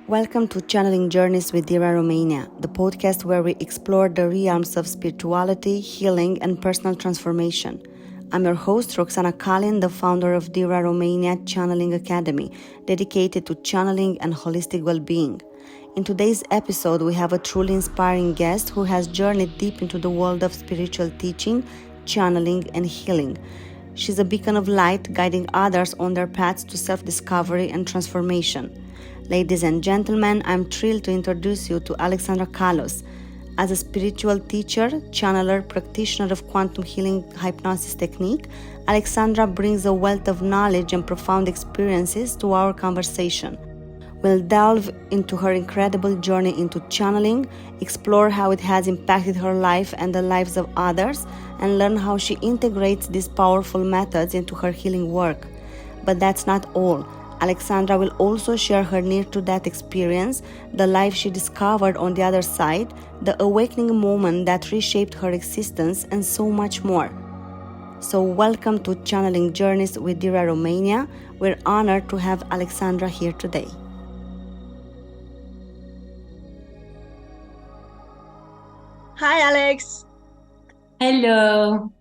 Welcome to Channeling Journeys with Dira Romania, the podcast where we explore the realms of spirituality, healing, and personal transformation. I'm your host, Alexandra Khallos, the founder of Dira Romania Channeling Academy, dedicated to channeling and holistic well-being. In today's episode, we have a truly inspiring guest who has journeyed deep into the world of spiritual teaching, channeling, and healing. She's a beacon of light, guiding others on their paths to self-discovery and transformation. Ladies and gentlemen, I'm thrilled to introduce you to Alexandra Khallos. As a spiritual teacher, channeler, practitioner of Quantum Healing Hypnosis Technique, Alexandra brings a wealth of knowledge and profound experiences to our conversation. We'll delve into her incredible journey into channeling, explore how it has impacted her life and the lives of others, and learn how she integrates these powerful methods into her healing work. But that's not all. Alexandra will also share her near-to-death experience, the life she discovered on the other side, the awakening moment that reshaped her existence, and so much more. So welcome to Channeling Journeys with Dira Romania. We're honored to have Alexandra here today. Hi, Alex. Hello.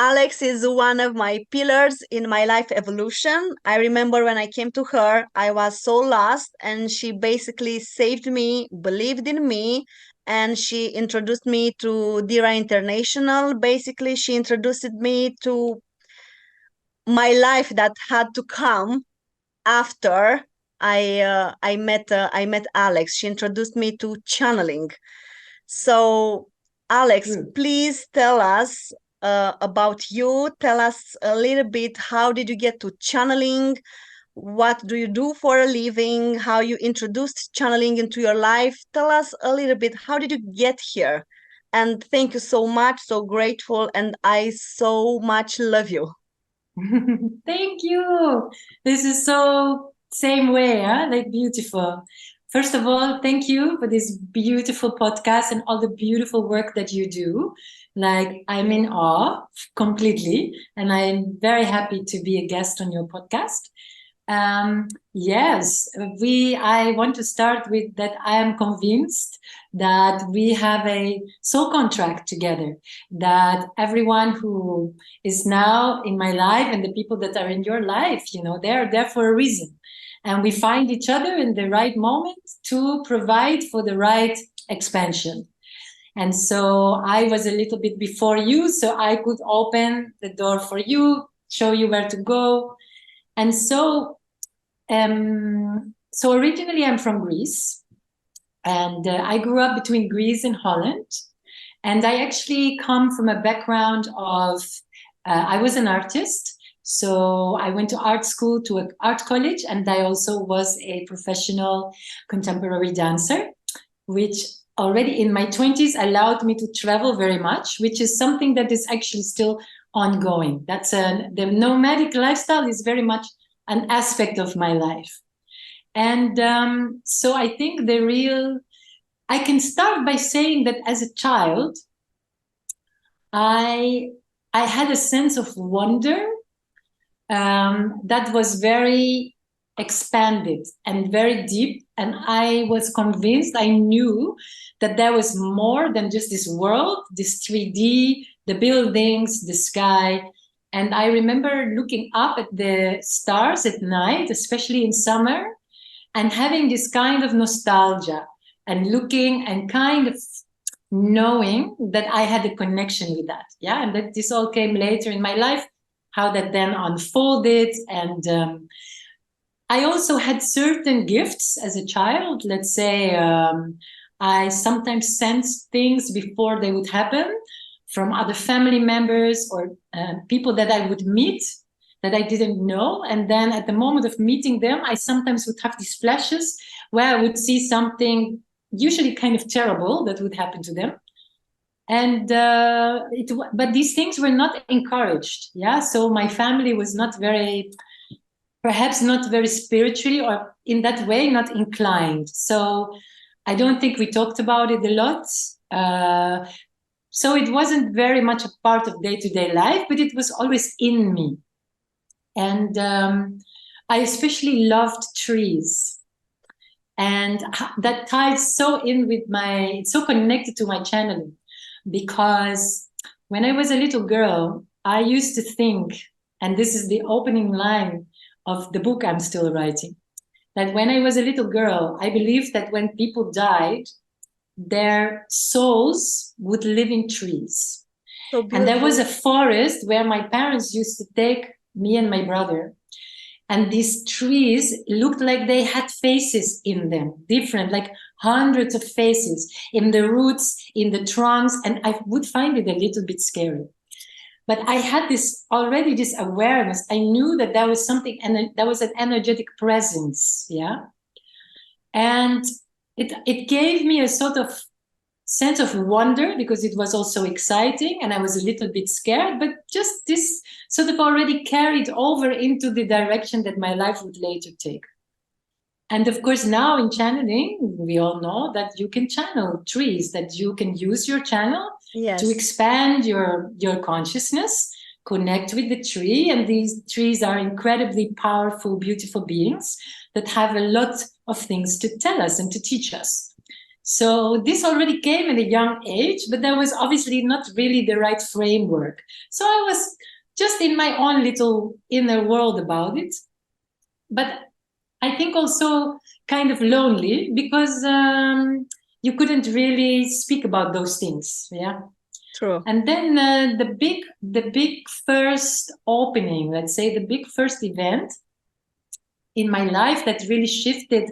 Alex is one of my pillars in my life evolution. I remember when I came to her, I was so lost, and she basically saved me, believed in me, and she introduced me to Dira International. Basically, she introduced me to my life that had to come after I met Alex. She introduced me to channeling. So, Alex, please tell us about you. Tell us a little bit, how did you get to channeling? What do you do for a living? How you introduced channeling into your life? Tell us a little bit, how did you get here? And thank you so much, so grateful, and I so much love you. Thank you. This is so same way, huh? Like beautiful. First of all, thank you for this beautiful podcast and all the beautiful work that you do. Like, I'm in awe completely, and I'm very happy to be a guest on your podcast. Yes, I want to start with that. I am convinced that we have a soul contract together, that everyone who is now in my life and the people that are in your life, they're there for a reason. And we find each other in the right moment to provide for the right expansion. And so I was a little bit before you, so I could open the door for you, show you where to go. And so originally I'm from Greece, and I grew up between Greece and Holland. And I actually come from a background of, I was an artist. So I went to art school, to an art college, and I also was a professional contemporary dancer, which already in my 20s allowed me to travel very much, which is something that is actually still ongoing. The nomadic lifestyle is very much an aspect of my life. And so I think I can start by saying that as a child, I had a sense of wonder that was very expanded and very deep. And I was convinced, I knew that there was more than just this world, this 3D, the buildings, the sky. And I remember looking up at the stars at night, especially in summer, and having this kind of nostalgia and looking and kind of knowing that I had a connection with that. Yeah, and that this all came later in my life, how that then unfolded. And I also had certain gifts as a child. Let's say I sometimes sensed things before they would happen from other family members or people that I would meet that I didn't know. And then at the moment of meeting them, I sometimes would have these flashes where I would see something usually kind of terrible that would happen to them. And but these things were not encouraged. Yeah, so my family was perhaps not very spiritually, or in that way, not inclined. So I don't think we talked about it a lot. So it wasn't very much a part of day-to-day life, but it was always in me. And I especially loved trees. And that ties so in with it's so connected to my channeling, because when I was a little girl, I used to think, and this is the opening line of the book I'm still writing, that when I was a little girl, I believed that when people died, their souls would live in trees. So and there was beautiful. a forest where my parents used to take me and my brother. And these trees looked like they had faces in them, different, like hundreds of faces in the roots, in the trunks. And I would find it a little bit scary. But I had this awareness. I knew that there was something, and there was an energetic presence. Yeah. And it gave me a sort of sense of wonder, because it was also exciting and I was a little bit scared, but just this sort of already carried over into the direction that my life would later take. And of course, now in channeling, we all know that you can channel trees, that you can use your channel to expand your consciousness, connect with the tree. And these trees are incredibly powerful, beautiful beings that have a lot of things to tell us and to teach us. So this already came at a young age, but there was obviously not really the right framework. So I was just in my own little inner world about it. But I think also kind of lonely, because you couldn't really speak about those things. Yeah. True. And then the big first opening, let's say the big first event in my life that really shifted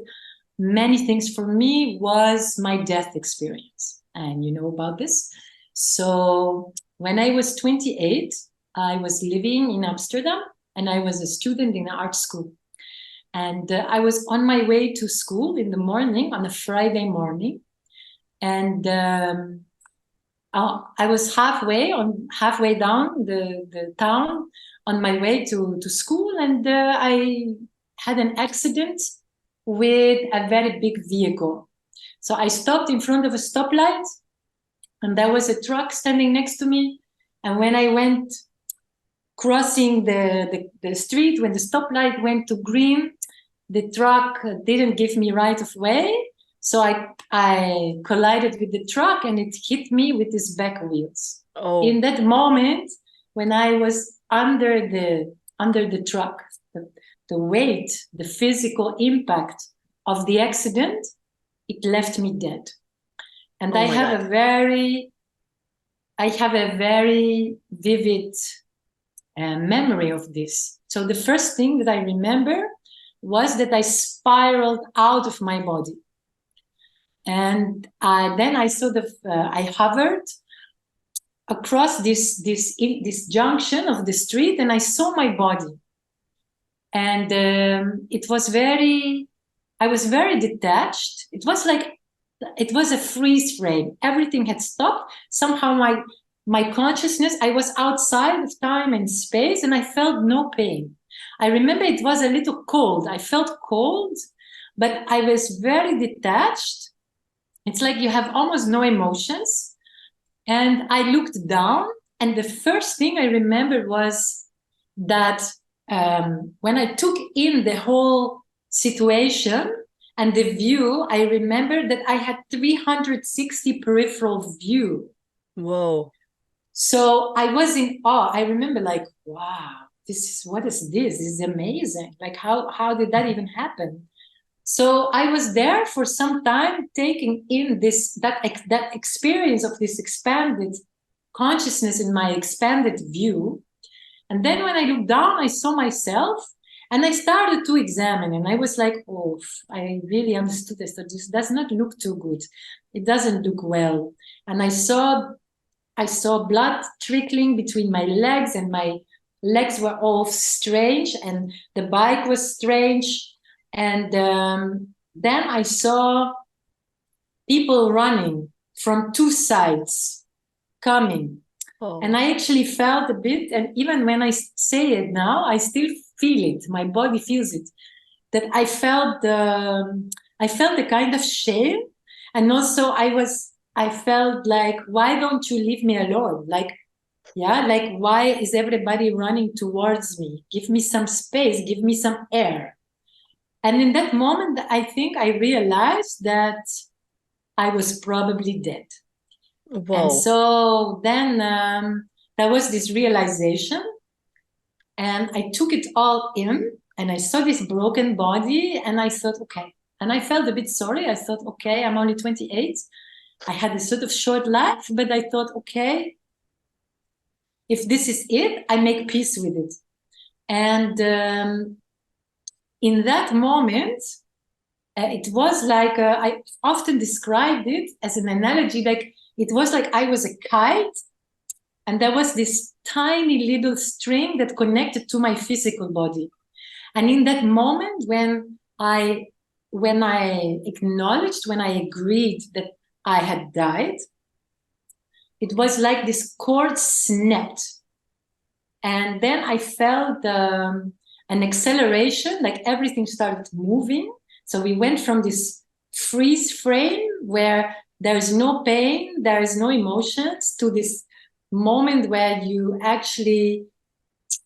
many things for me was my death experience. And you know about this. So when I was 28, I was living in Amsterdam and I was a student in art school. And I was on my way to school in the morning, on a Friday morning. And I was halfway down the town on my way to school. And I had an accident with a very big vehicle. So I stopped in front of a stoplight and there was a truck standing next to me. And when I went crossing the street, when the stoplight went to green, the truck didn't give me right of way. So I collided with the truck and it hit me with its back wheels. Oh. In that moment, when I was under the truck, the weight, the physical impact of the accident, it left me dead. And I have a very vivid memory of this. So the first thing that I remember was that I spiraled out of my body. And then I I hovered across this junction of the street and I saw my body. And I was very detached. It was a freeze frame. Everything had stopped. Somehow my consciousness, I was outside of time and space and I felt no pain. I remember it was a little cold. I felt cold, but I was very detached. It's like you have almost no emotions. And I looked down and the first thing I remembered was that when I took in the whole situation and the view, I remembered that I had 360 peripheral view. Whoa. So I was in awe. I remember like, wow, what is this? This is amazing. Like how did that even happen? So I was there for some time taking in that experience of this expanded consciousness in my expanded view. And then when I looked down, I saw myself and I started to examine and I was like, oh, I really understood this. That this does not look too good. It doesn't look well. And I saw blood trickling between my legs and my legs were all strange and the bike was strange. And then I saw people running from two sides coming. Oh. And I actually felt a bit, and even when I say it now, I still feel it. My body feels it. That I felt the kind of shame, and also I felt like, why don't you leave me alone? Like, Yeah, like, why is everybody running towards me? Give me some space, give me some air. And in that moment, I think I realized that I was probably dead. Whoa. And so then there was this realization, and I took it all in, and I saw this broken body, and I thought, okay. And I felt a bit sorry. I thought, okay, I'm only 28. I had a sort of short life, but I thought, okay, if this is it, I make peace with it. And in that moment, it was like, I often described it as an analogy, like it was like I was a kite, and there was this tiny little string that connected to my physical body. And in that moment, when I acknowledged, when I agreed that I had died, it was like this cord snapped. And then I felt an acceleration, like everything started moving. So we went from this freeze frame where there is no pain, there is no emotions, to this moment where you actually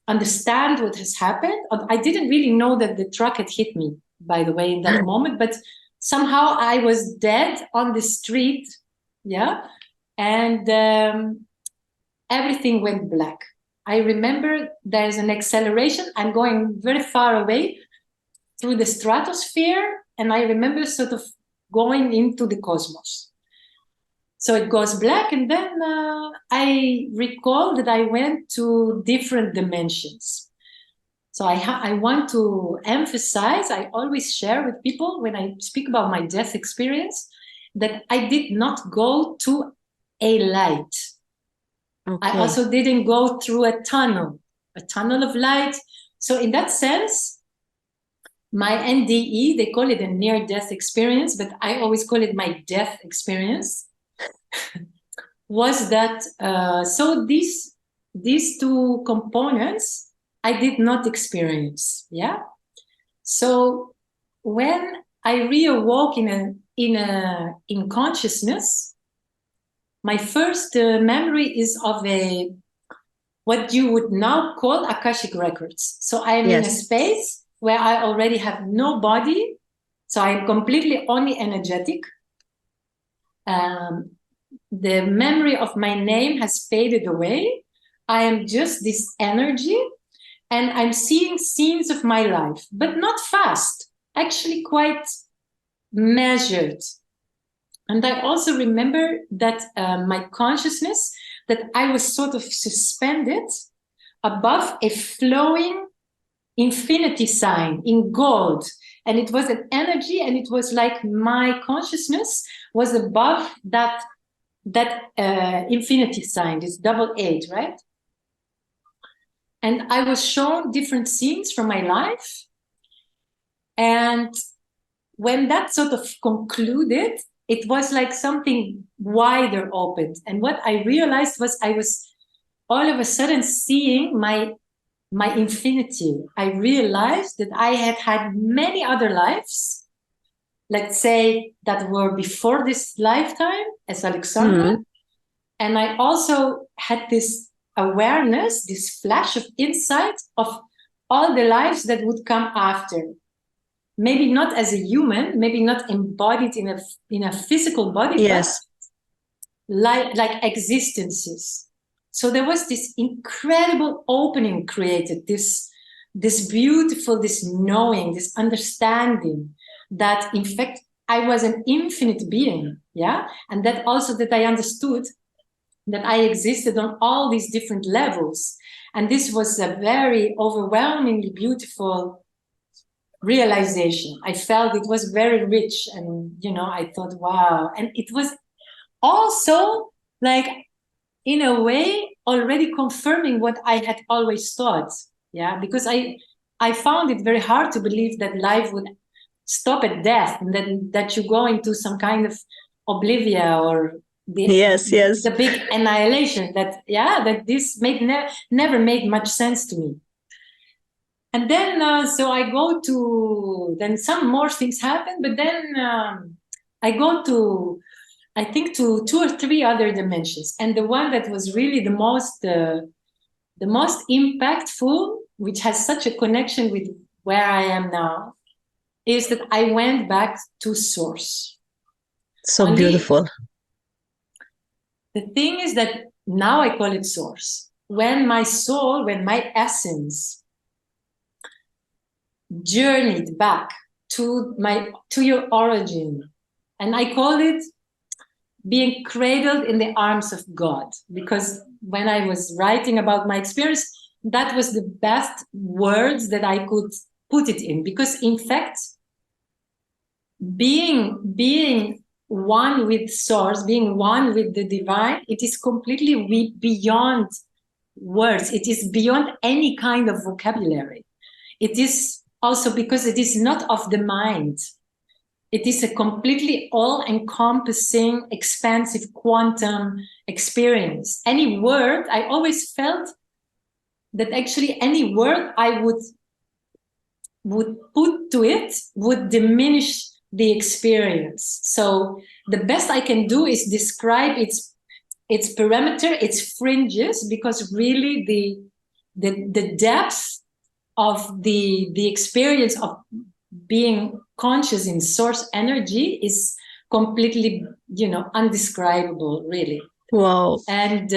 understand what has happened. I didn't really know that the truck had hit me, by the way, in that moment, but somehow I was dead on the street. Yeah. And everything went black. I remember there's an acceleration. I'm going very far away through the stratosphere, and I remember sort of going into the cosmos. So it goes black, and then I recall that I went to different dimensions. So I want to emphasize, I always share with people when I speak about my death experience, that I did not go to a light. Okay. I also didn't go through a tunnel of light. So in that sense, my NDE, they call it a near-death experience, but I always call it my death experience, was that, so these two components I did not experience, yeah? So when I reawoke in consciousness, my first memory is of what you would now call Akashic records. So I'm in a space where I already have no body, so I'm completely only energetic. The memory of my name has faded away. I am just this energy, and I'm seeing scenes of my life, but not fast, actually quite measured. And I also remember that my consciousness, that I was sort of suspended above a flowing infinity sign in gold. And it was an energy, and it was like my consciousness was above that infinity sign, this 88, right? And I was shown different scenes from my life. And when that sort of concluded, it was like something wider opened. And what I realized was I was all of a sudden seeing my infinity. I realized that I had had many other lives, let's say, that were before this lifetime as Alexandra. Mm-hmm. And I also had this awareness, this flash of insight of all the lives that would come after. Maybe not as a human, maybe not embodied in a physical body, yes, but like existences. So there was this incredible opening created, this beautiful, this knowing, this understanding that in fact I was an infinite being, yeah, and that also that I understood that I existed on all these different levels. And this was a very overwhelmingly beautiful realization. I felt it was very rich, and I thought, wow. And it was also like, in a way, already confirming what I had always thought. Yeah, because I found it very hard to believe that life would stop at death, and that you go into some kind of oblivion or the big annihilation. That this never made much sense to me. And then so I go to, then some more things happen, but then I go to I think, to 2 or 3 other dimensions. And the one that was really the most impactful, which has such a connection with where I am now, is that I went back to source. So beautiful. The thing is that now I call it source. When my soul, when my essence journeyed back to your origin, and I call it being cradled in the arms of God, because when I was writing about my experience, that was the best words that I could put it in, because in fact, being one with source, being one with the divine, it is completely beyond words. It is beyond any kind of vocabulary. It is also because it is not of the mind. It is a completely all-encompassing, expansive quantum experience. Any word, I always felt that actually any word I would put to it would diminish the experience. So the best I can do is describe its perimeter, its fringes, because really the depth of the experience of being conscious in source energy is completely, undescribable, really. Wow. And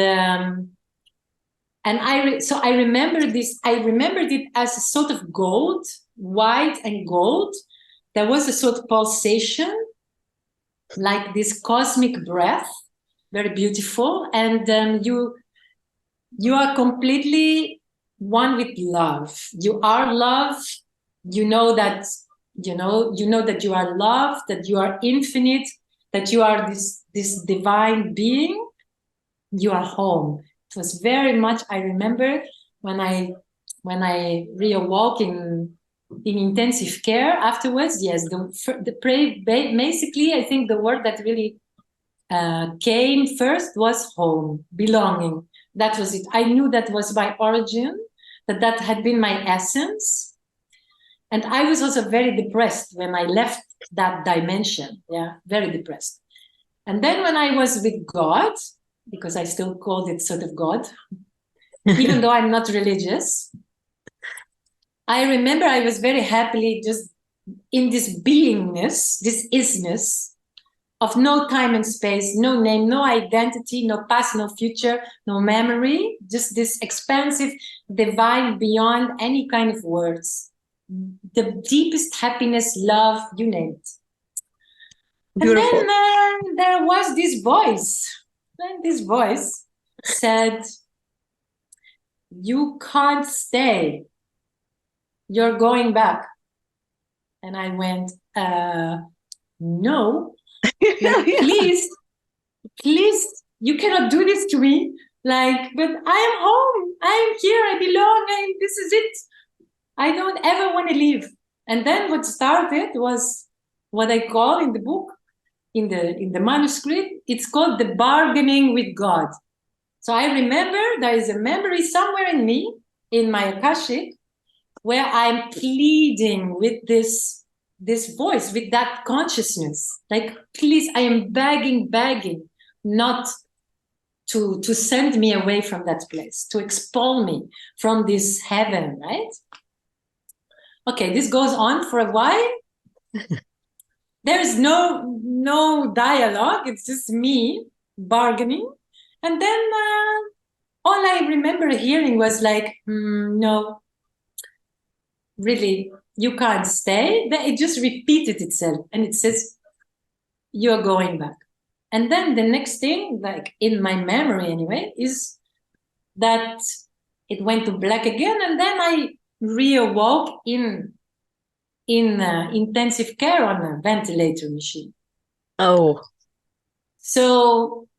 I remember this. I remembered it as a sort of gold, white and gold. There was a sort of pulsation, like this cosmic breath, very beautiful. And you are completely one with love. You are love. You know that you are love, that you are infinite, that you are this divine being. You are home. It was very much, I remember when I reawoke in intensive care afterwards. Yes, basically I think the word that really came first was home, belonging. That was it. I knew that was my origin, that had been my essence. And I was also very depressed when I left that dimension. Yeah, very depressed. And then when I was with God, because I still called it sort of God, even though I'm not religious, I remember I was very happily just in this beingness, this isness of no time and space, no name, no identity, no past, no future, no memory, just this expansive, divine, beyond any kind of words. The deepest happiness, love, you name it. Beautiful. And then there was this voice. And this voice said, "You can't stay. You're going back." And I went, no. Like, please, you cannot do this to me. Like, but I am home. I am here. I belong. This is it. I don't ever want to leave. And then what started was what I call in the book, in the manuscript, it's called the bargaining with God. So I remember there is a memory somewhere in me, in my Akashic, where I'm pleading with this voice, with that consciousness. Like, please, I am begging not to send me away from that place, to expel me from this heaven, right? Okay, this goes on for a while. There's no dialogue. It's just me bargaining. And then all I remember hearing was like, no, really, you can't stay. Then it just repeated itself. And it says, you're going back. And then the next thing, like in my memory anyway, is that it went to black again. And then I reawoke in intensive care on a ventilator machine. Oh. So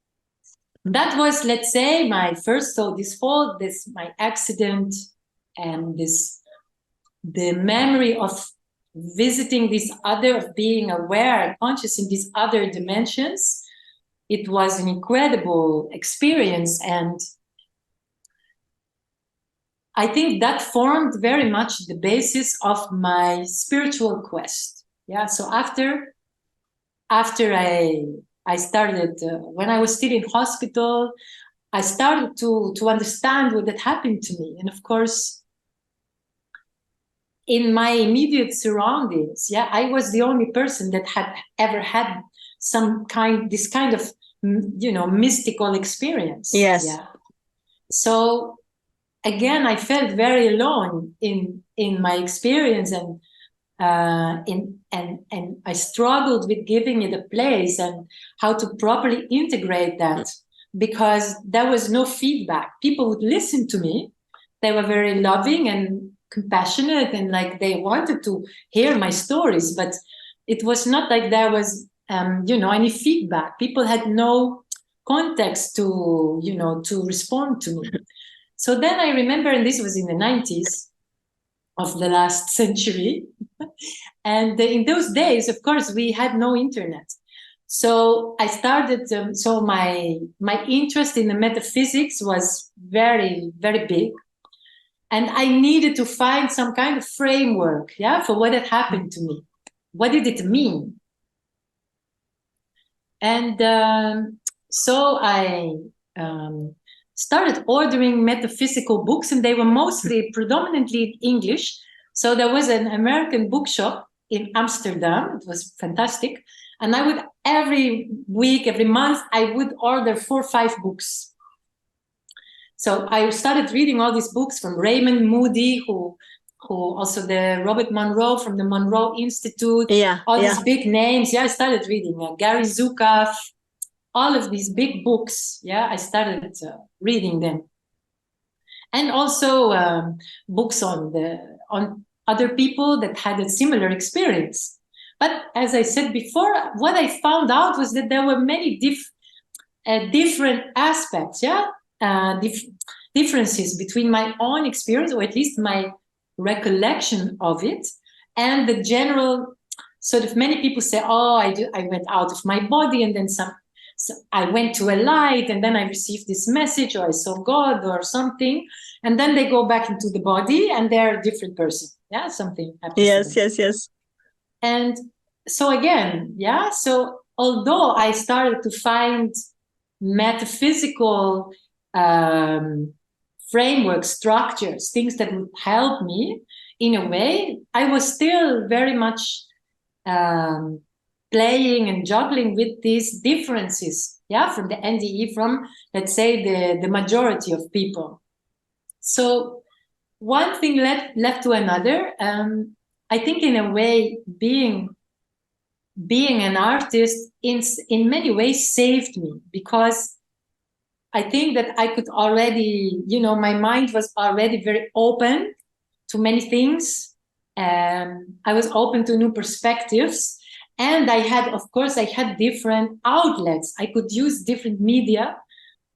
that was, let's say, my first, so my accident, and the memory of visiting this other, of being aware and conscious in these other dimensions. It was an incredible experience, and I think that formed very much the basis of my spiritual quest. Yeah. So after I I started, when I was still in hospital, I started to understand what had happened to me. And of course, in my immediate surroundings, I was the only person that had ever had this kind of, mystical experience. Yes. Yeah. So again, I felt very alone in my experience, and I struggled with giving it a place and how to properly integrate that, because there was no feedback. People would listen to me. They were very loving and compassionate, and like they wanted to hear my stories, but it was not like there was any feedback. People had no context to respond to me. So then I remember, and this was in the 90s of the last century, and in those days, of course, we had no internet. So I started, so my interest in the metaphysics was very, very big. And I needed to find some kind of framework, for what had happened to me. What did it mean? And so I started ordering metaphysical books, and they were predominantly in English. So there was an American bookshop in Amsterdam. It was fantastic. And I would, every week, every month, I would order 4 or 5 books. So I started reading all these books from Raymond Moody, who also the Robert Monroe from the Monroe Institute, all these big names. I started reading Gary Zukav, all of these big books. I started reading them. And also books on other people that had a similar experience. But as I said before, what I found out was that there were many different aspects, differences between my own experience, or at least my recollection of it, and the general sort of, many people say, I went out of my body, and then so I went to a light, and then I received this message, or I saw God or something, and then they go back into the body and they're a different person. Something happens. Yes. And so again, so although I started to find metaphysical framework structures, things that would help me in a way, I was still very much playing and juggling with these differences, from the NDE, from, let's say, the majority of people. So one thing led to another. I think in a way, being an artist in many ways saved me, because I think that I could already, my mind was already very open to many things. I was open to new perspectives. And I had different outlets. I could use different media,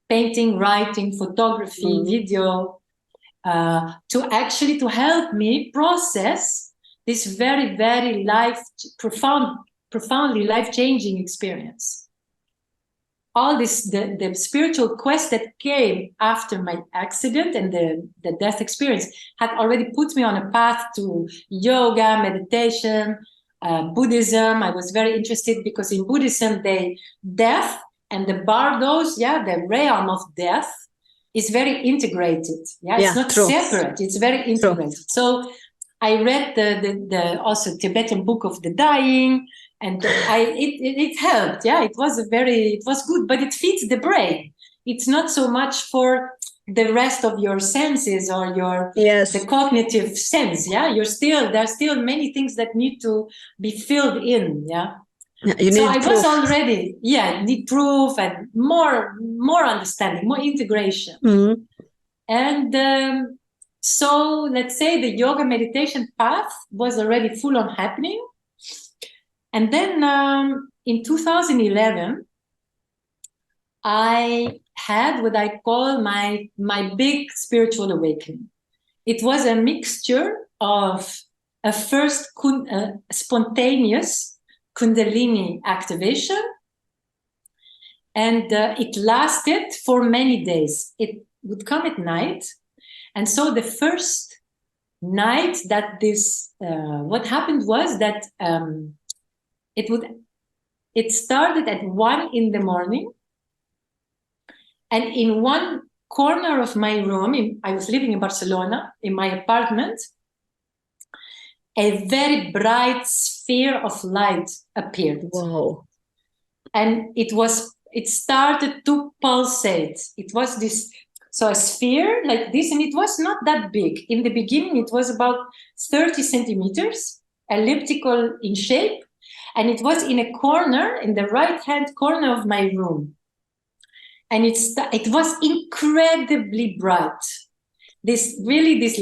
painting, writing, photography, video, to help me process this very, very profoundly life-changing experience. All this, the spiritual quest that came after my accident and the death experience had already put me on a path to yoga, meditation, Buddhism. I was very interested because in Buddhism, death and the bardos, the realm of death, is very integrated. It's not separate. It's very integrated. True. So I read the also Tibetan Book of the Dying, and it helped. It was good, but it feeds the brain. It's not so much for the rest of your senses or the cognitive sense. There's still many things that need to be filled in. So I was already need proof and more understanding, more integration. Mm-hmm. And so let's say the yoga meditation path was already full on happening. And then in 2011, I had what I call my big spiritual awakening. It was a mixture of a first spontaneous Kundalini activation, and it lasted for many days. It would come at night, and so the first night that what happened was that it It started at 1 a.m. And in one corner of my room, I was living in Barcelona, in my apartment, a very bright sphere of light appeared. Wow. And it started to pulsate. It was this, so a sphere like this, and it was not that big. In the beginning, it was about 30 centimeters, elliptical in shape, and it was in a corner, in the right-hand corner of my room. And it was incredibly bright. This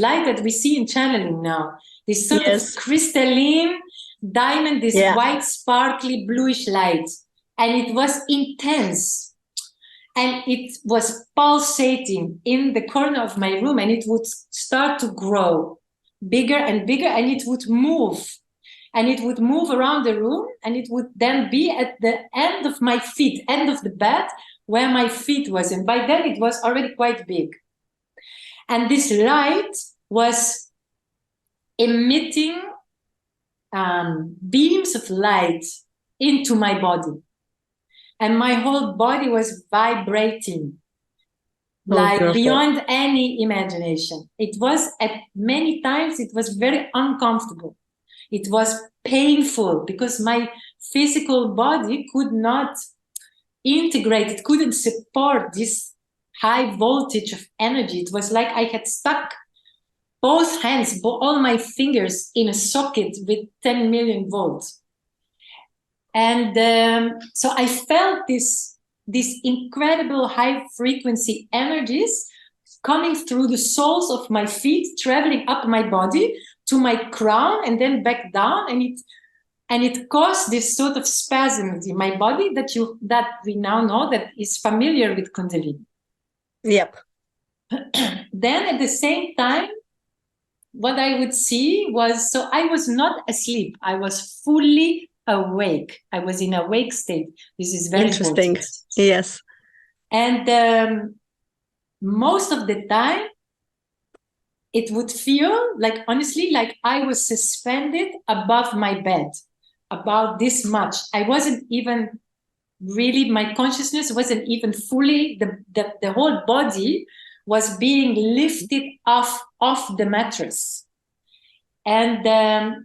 light that we see in channeling now, this sort of crystalline diamond, this white, sparkly, bluish light. And it was intense. And it was pulsating in the corner of my room, and it would start to grow bigger and bigger, and it would move. And it would move around the room, and it would then be at the end of my feet, end of the bed, where my feet was. And by then it was already quite big. And this light was emitting beams of light into my body. And my whole body was vibrating, beyond any imagination. It was, at many times, it was very uncomfortable. It was painful because my physical body could not integrate, it couldn't support this high voltage of energy. It was like I had stuck both hands, all my fingers in a socket with 10 million volts. And so I felt this incredible high frequency energies coming through the soles of my feet, traveling up my body to my crown and then back down. And it caused this sort of spasm in my body that we now know that is familiar with Kundalini. Yep. Then at the same time, what I would see was, so I was not asleep. I was fully awake. I was in awake state. This is very interesting. Important. Yes. And most of the time, it would feel like, honestly, like I was suspended above my bed, about this much. I wasn't even really, my consciousness wasn't even fully, the whole body was being lifted off the mattress. And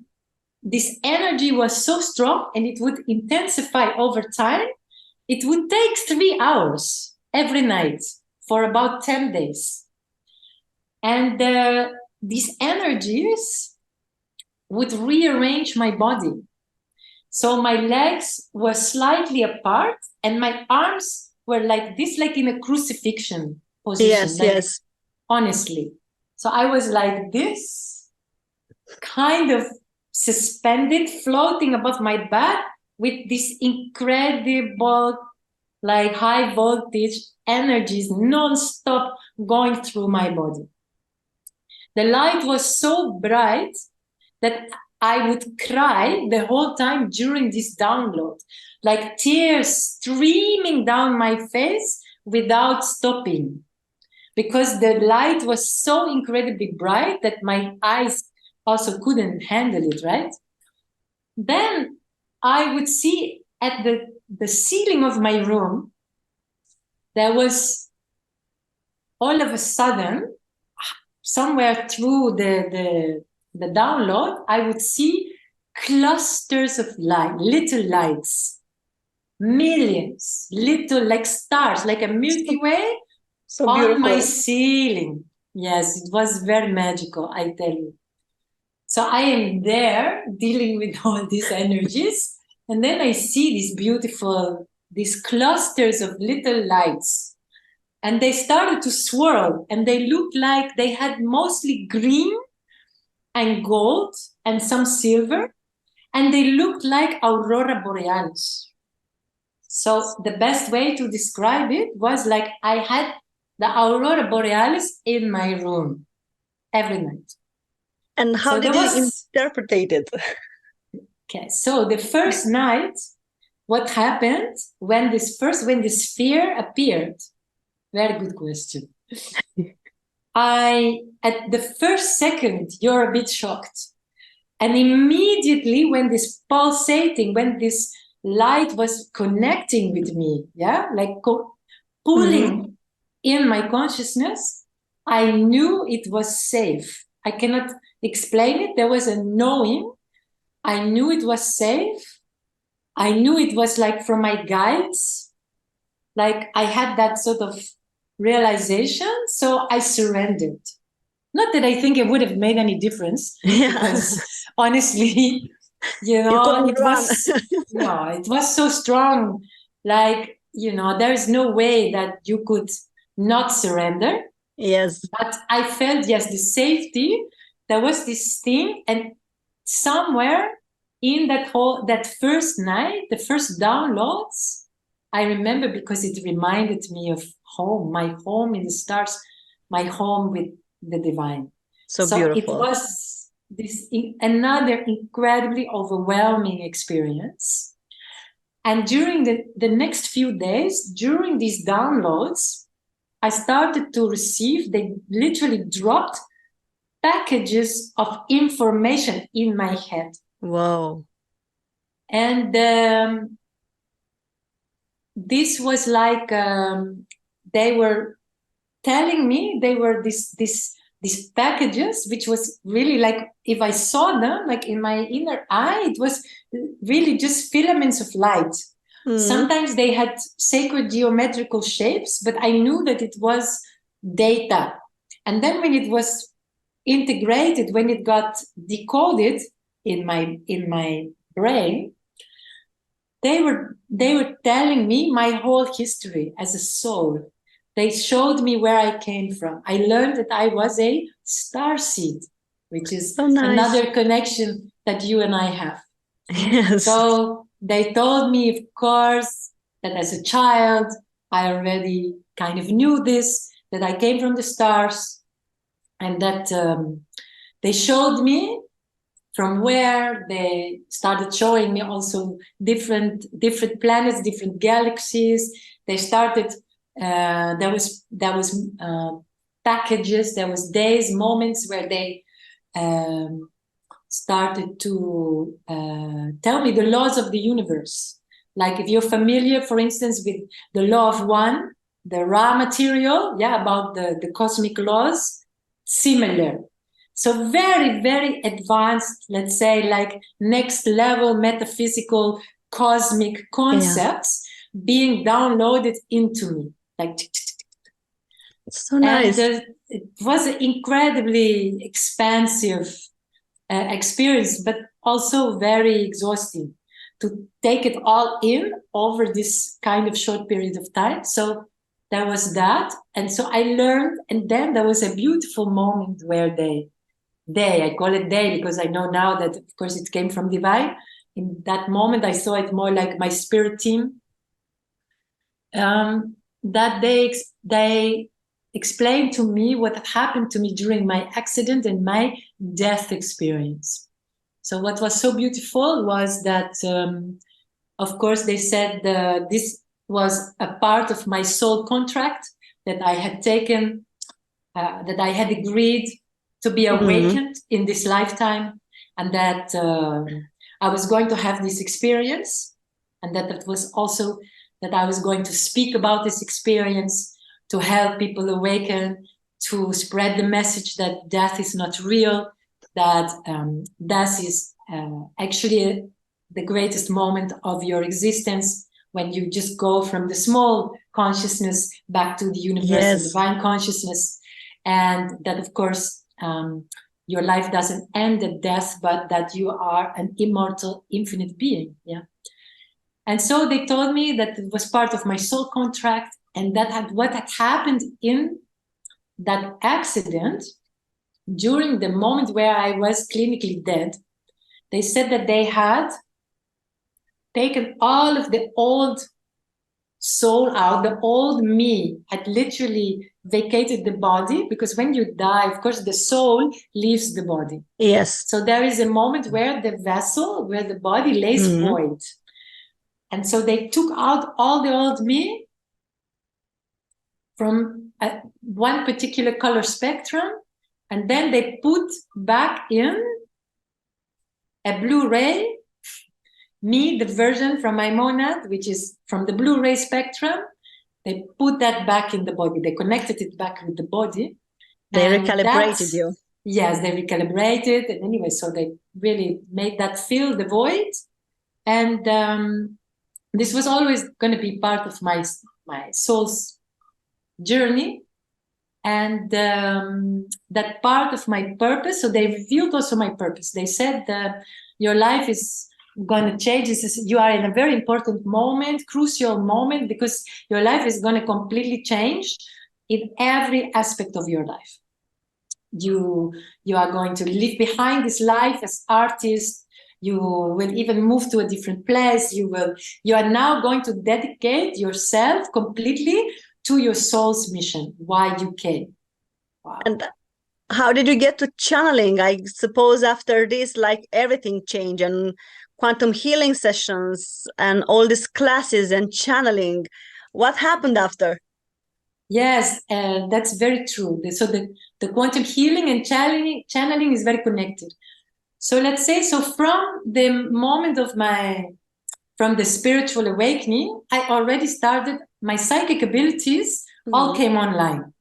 this energy was so strong, and it would intensify over time. It would take 3 hours every night for about 10 days. And these energies would rearrange my body. So my legs were slightly apart, and my arms were like this, like in a crucifixion position. Yes. Honestly. So I was like this, kind of suspended, floating above my bed with this incredible, like high voltage energies non-stop going through my body. The light was so bright that I would cry the whole time during this download, like tears streaming down my face without stopping, because the light was so incredibly bright that my eyes also couldn't handle it, right? Then I would see at the ceiling of my room, there was all of a sudden, somewhere through the download, I would see clusters of light, little lights, millions, little like stars, like a Milky Way on my ceiling. Yes, it was very magical, I tell you. So I am there dealing with all these energies, and then I see these clusters of little lights, and they started to swirl, and they looked like they had mostly green and gold and some silver, and they looked like aurora borealis. So the best way to describe it was like I had the aurora borealis in my room every night. And how did you interpret it? Okay, so the first night, what happened when the sphere appeared? Very good question. At the first second, you're a bit shocked. And immediately when this pulsating, when this light was connecting with me, like pulling in my consciousness, I knew it was safe. I cannot explain it. There was a knowing. I knew it was safe. I knew it was like from my guides. Like I had that sort of realization. So I surrendered. Not that I think it would have made any difference, because honestly, it was so strong. Like, there is no way that you could not surrender. Yes. But I felt, the safety. There was this thing, and somewhere in that first night, the first downloads, I remember, because it reminded me of home, my home in the stars, my home with the divine. So beautiful. It was another incredibly overwhelming experience. And during the next few days, during these downloads, I started to receive, they literally dropped packages of information in my head. Wow. And this was like, they were telling me, they were these packages, which was really like, if I saw them, like in my inner eye, it was really just filaments of light. Sometimes they had sacred geometrical shapes, but I knew that it was data. And then when it was integrated, when it got decoded in my brain, they were telling me my whole history as a soul. They showed me where I came from. I learned that I was a starseed, which is so nice. Another connection that you and I have. Yes. So they told me, of course, that as a child, I already kind of knew this, that I came from the stars, and that they showed me from where. They started showing me also different planets, different galaxies. They started, there was packages, there was days, moments where they started to tell me the laws of the universe. Like if you're familiar, for instance, with the law of one, the raw material, about the cosmic laws, similar. So very, very advanced, let's say, like next level metaphysical cosmic concepts being downloaded into me. Like, it's so nice. And it was an incredibly expansive experience, but also very exhausting to take it all in over this kind of short period of time. So there was that. And so I learned, and then there was a beautiful moment where I call it they, because I know now that, of course, it came from divine. In that moment, I saw it more like my spirit team. That they explained to me what had happened to me during my accident and my death experience. So what was so beautiful was that, of course, they said this was a part of my soul contract that I had taken, that I had agreed to be awakened in this lifetime, and that I was going to have this experience, and that it was also that I was going to speak about this experience to help people awaken, to spread the message that death is not real, that death is actually the greatest moment of your existence, when you just go from the small consciousness back to the universal divine consciousness. And that, of course, your life doesn't end at death, but that you are an immortal, infinite being. And so they told me that it was part of my soul contract, and that what had happened in that accident during the moment where I was clinically dead. They said that they had taken all of the old soul out. The old me had literally vacated the body, because when you die, of course, the soul leaves the body. Yes. So there is a moment where the vessel, where the body lays void. And so they took out all the old me from one particular color spectrum, and then they put back in a blue ray me, the version from my monad, which is from the blue ray spectrum. They put that back in the body. They connected it back with the body. They recalibrated you. Yes, they recalibrated. And anyway, so they really made that fill the void. And this was always going to be part of my soul's journey. And that part of my purpose, so they revealed also my purpose. They said that your life is going to change. You are in a very important moment, crucial moment, because your life is going to completely change in every aspect of your life. You are going to leave behind this life as artist. You will even move to a different place. You are now going to dedicate yourself completely to your soul's mission, why you came. Wow. And how did you get to channeling? I suppose after this, like everything changed, and quantum healing sessions and all these classes and channeling. What happened after? Yes, that's very true. So the quantum healing and channeling is very connected. So let's say, from the moment of from the spiritual awakening, I already started, my psychic abilities all came online.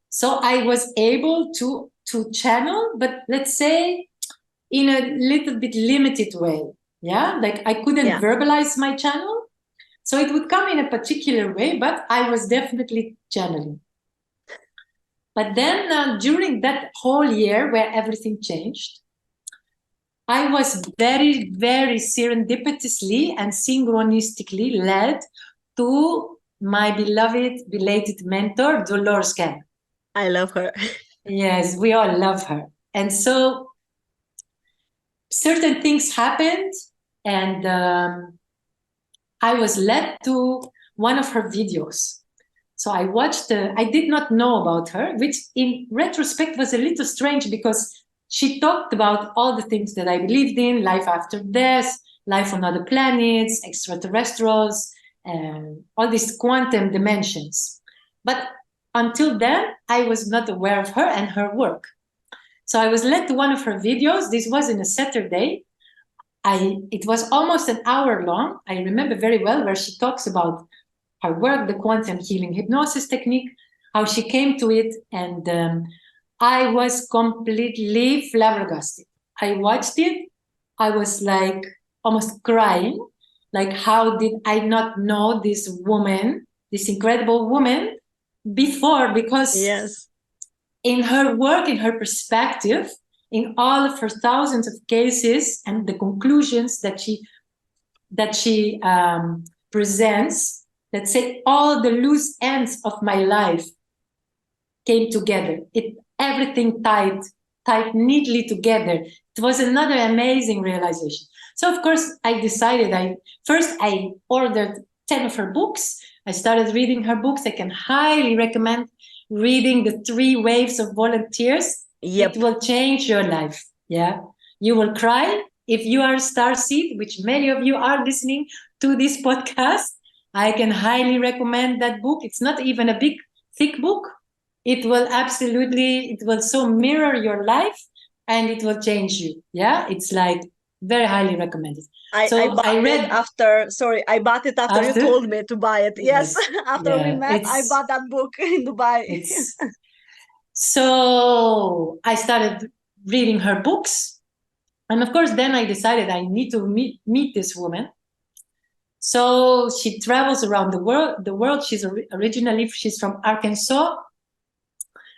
So I was able to channel, but let's say in a little bit limited way. Yeah, like I couldn't verbalize my channel. So it would come in a particular way, but I was definitely channeling. But then during that whole year where everything changed, I was very, very serendipitously and synchronistically led to my beloved, belated mentor, Dolores Cannon. I love her. Yes, we all love her. And so certain things happened, and I was led to one of her videos. So I watched, I did not know about her, which in retrospect was a little strange, because she talked about all the things that I believed in: life after death, life on other planets, extraterrestrials, and all these quantum dimensions. But until then, I was not aware of her and her work. So I was led to one of her videos. This was in a Saturday. It was almost an hour long. I remember very well, where she talks about her work, the Quantum Healing Hypnosis Technique, how she came to it. And I was completely flabbergasted. I watched it. I was like almost crying. Like, how did I not know this woman, this incredible woman, before? Because in her work, in her perspective, in all of her thousands of cases and the conclusions that she presents, let's say all the loose ends of my life came together. Everything tied neatly together. It was another amazing realization. So of course I decided, I ordered 10 of her books. I started reading her books. I can highly recommend reading The 3 Waves of Volunteers. It will change your life. Yeah. You will cry. If you are a starseed, which many of you are listening to this podcast, I can highly recommend that book. It's not even a big, thick book. It will so mirror your life, and it will change you. Yeah. It's like very highly recommended. I bought it after you told me to buy it. Yes. After we met, I bought that book in Dubai. So I started reading her books. And of course, then I decided I need to meet this woman. So she travels around the world. She's originally from Arkansas,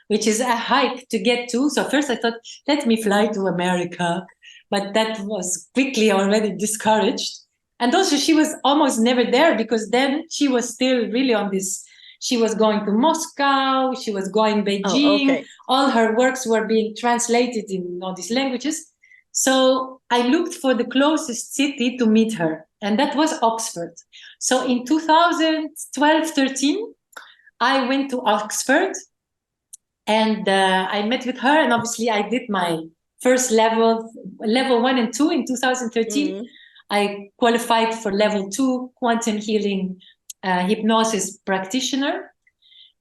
which is a hike to get to. So first I thought, let me fly to America. But that was quickly already discouraged. And also she was almost never there, because then she was still really on this. She was going to Moscow. She was going Beijing. All her works were being translated in all these languages. So I looked for the closest city to meet her, and that was Oxford. So in 2012-13, I went to Oxford, and I met with her, and obviously I did my first level 1 and 2 in 2013. I qualified for level 2 quantum healing hypnosis practitioner,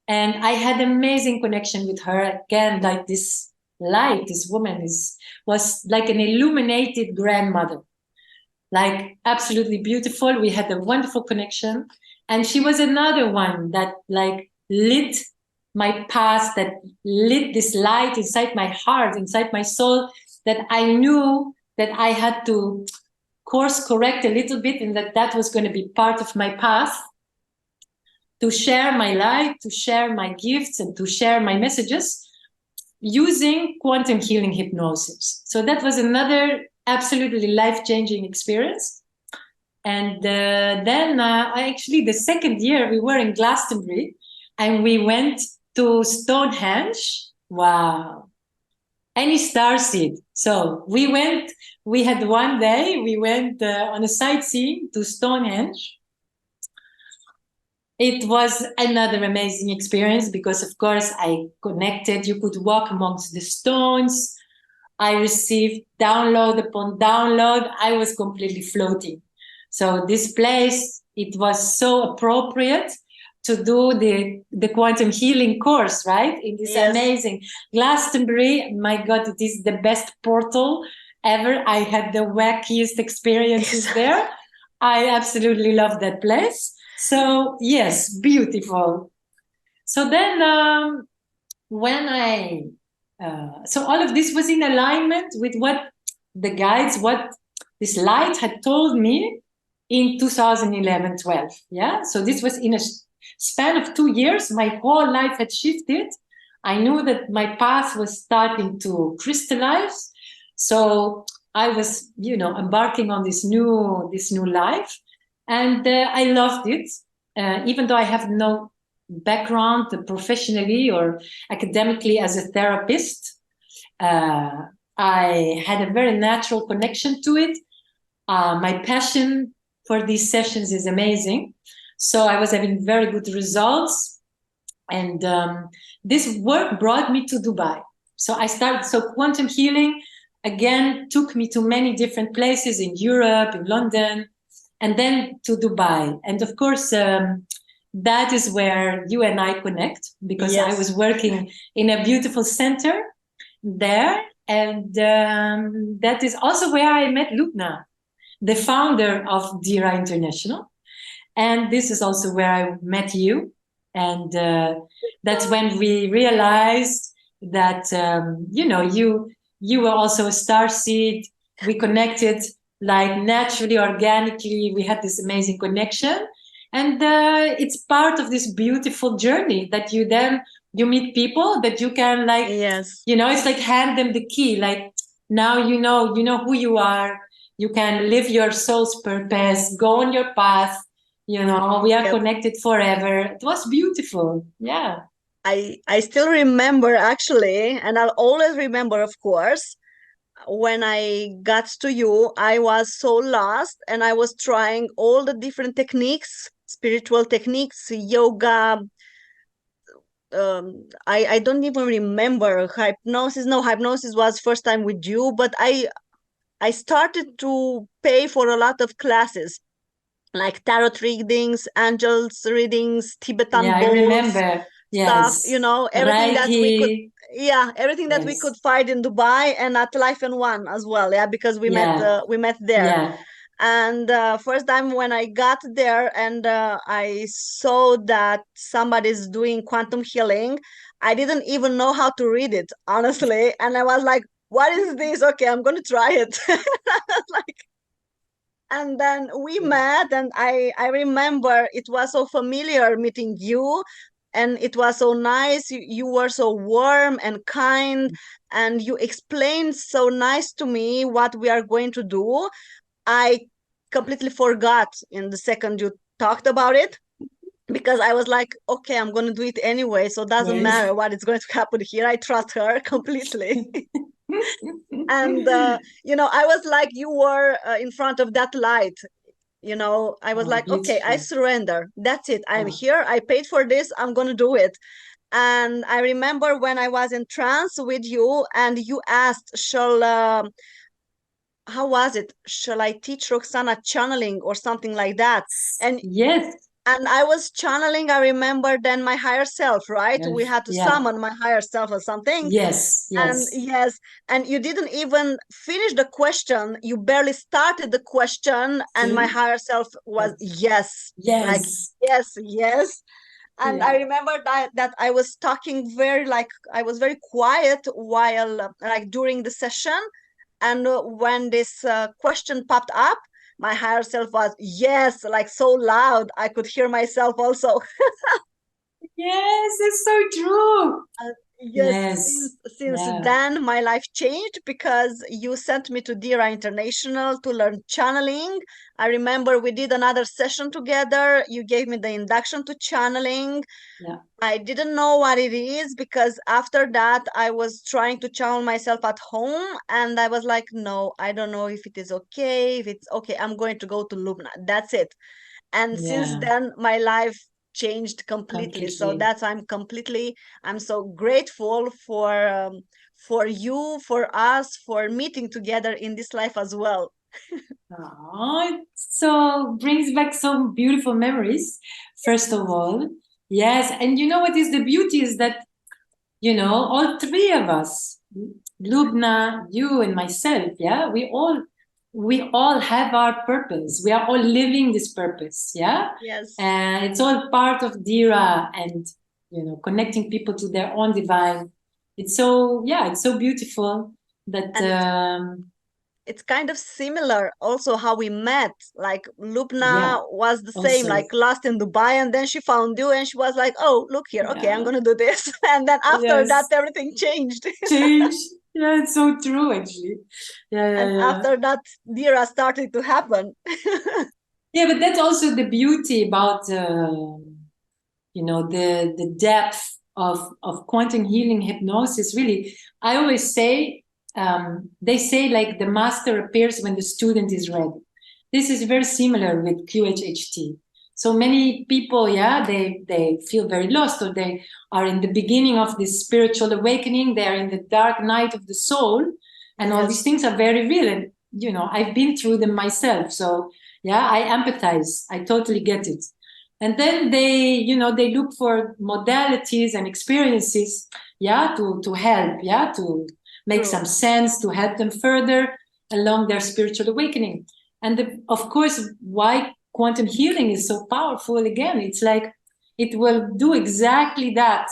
and I had amazing connection with her. Again, like this light, this woman was like an illuminated grandmother. like absolutely beautiful. We had a wonderful connection. And she was another one that like lit my past, that lit this light inside my heart, inside my soul, that I knew that I had to course correct a little bit, and that was going to be part of my path, to share my light, to share my gifts, and to share my messages using quantum healing hypnosis. So that was another absolutely life-changing experience. And then I actually, the second year, we were in Glastonbury and we went to Stonehenge. Wow. Any starseed. So we had one day, we went on a sightseeing to Stonehenge. It was another amazing experience because, of course, I connected. You could walk amongst the stones. I received download upon download. I was completely floating. So this place, it was so appropriate to do the quantum healing course, right? It is amazing. Glastonbury, my God, it is the best portal ever. I had the wackiest experiences there. I absolutely love that place. So yes, beautiful. So then so all of this was in alignment with what the guides, what this light had told me in 2011-12. Yeah. So this was in a span of 2 years. My whole life had shifted. I knew that my path was starting to crystallize. So I was, embarking on this new life. And I loved it, even though I have no background professionally or academically as a therapist. I had a very natural connection to it. My passion for these sessions is amazing. So I was having very good results. And this work brought me to Dubai. So quantum healing, again, took me to many different places in Europe, in London, and then to Dubai. And of course, that is where you and I connect, because I was working in a beautiful center there. And that is also where I met Lubna, the founder of Dira International. And this is also where I met you. And that's when we realized that, you were also a starseed. We connected like naturally, organically. We had this amazing connection. And it's part of this beautiful journey that you meet people that you can it's like hand them the key. Like now you know who you are. You can live your soul's purpose, go on your path. We are connected forever. It was beautiful. Yeah. I still remember, actually, and I'll always remember, of course, when I got to you, I was so lost and I was trying all the different techniques, spiritual techniques, yoga. I don't even remember hypnosis. No, hypnosis was first time with you, but I started to pay for a lot of classes, like tarot readings, angels readings, Tibetan bowls, I remember. Stuff, everything that we could, everything that we could find in Dubai and at Life and One as well, because we met there. Yeah. And first time when I got there and I saw that somebody's doing quantum healing, I didn't even know how to read it, honestly. And I was like, what is this? Okay, I'm going to try it. And then we met, and I remember it was so familiar meeting you. And it was so nice. You were so warm and kind, and you explained so nice to me what we are going to do. I completely forgot in the second you talked about it, because I was like, okay, I'm going to do it anyway. So it doesn't matter what is going to happen here. I trust her completely. And, I was like, you were in front of that light. I was like, beautiful. Okay, I surrender. That's it. I'm here. I paid for this. I'm going to do it. And I remember when I was in trance with you and you asked, how was it? Shall I teach Roxana channeling or something like that? And yes. And I was channeling, I remember then my higher self, right? We had to Yeah. summon my higher self or something. Yes, And yes. yes, and you didn't even finish the question. You barely started the question, and my See? higher self was yes, like Yes. yes, yes. And I Yeah. remember that I was talking very like I was very quiet while like during the session, and when this question popped up, my higher self was yes, like so loud I could hear myself also. Yes, it's so true. Yes, Yes. since Yeah. then my life changed because you sent me to Dira International to learn channeling. I remember we did another session together. You gave me the induction to channeling. Yeah. I didn't know what it is because after that I was trying to channel myself at home, and I was like, no, I don't know if it is okay. If it's okay, I'm going to go to Lubna. That's it. And since Yeah. then my life changed completely. So Completely. that's I'm so grateful for you, for us, for meeting together in this life as well. Oh, it so brings back some beautiful memories, first of all. Yes. And you know what is the beauty is that, all three of us, Lubna, you and myself, yeah, we all have our purpose. We are all living this purpose, yeah? Yes, And it's all part of Dira and, connecting people to their own divine. It's so beautiful that, and it's kind of similar also how we met. Like yeah, Lubna was the same, also, like lost in Dubai, and then she found you and she was like, oh, look here, okay, I'm yeah, gonna do this. And then after that yes, everything changed. change. Yeah, it's so true, actually. Yeah, yeah, And yeah. after that Dira started to happen. Yeah, but that's also the beauty about the depth of quantum healing hypnosis. Really, I always say, they say like the master appears when the student is ready. This is very similar with QHHT. So many people, yeah, they feel very lost, or they are in the beginning of this spiritual awakening. They are in the dark night of the soul, and all these Yes, things are very real. And I've been through them myself. So yeah, I empathize. I totally get it. And then they look for modalities and experiences, yeah, to help, yeah, to make some true. sense, to help them further along their spiritual awakening. And of course, why quantum healing is so powerful, again, it's like it will do exactly that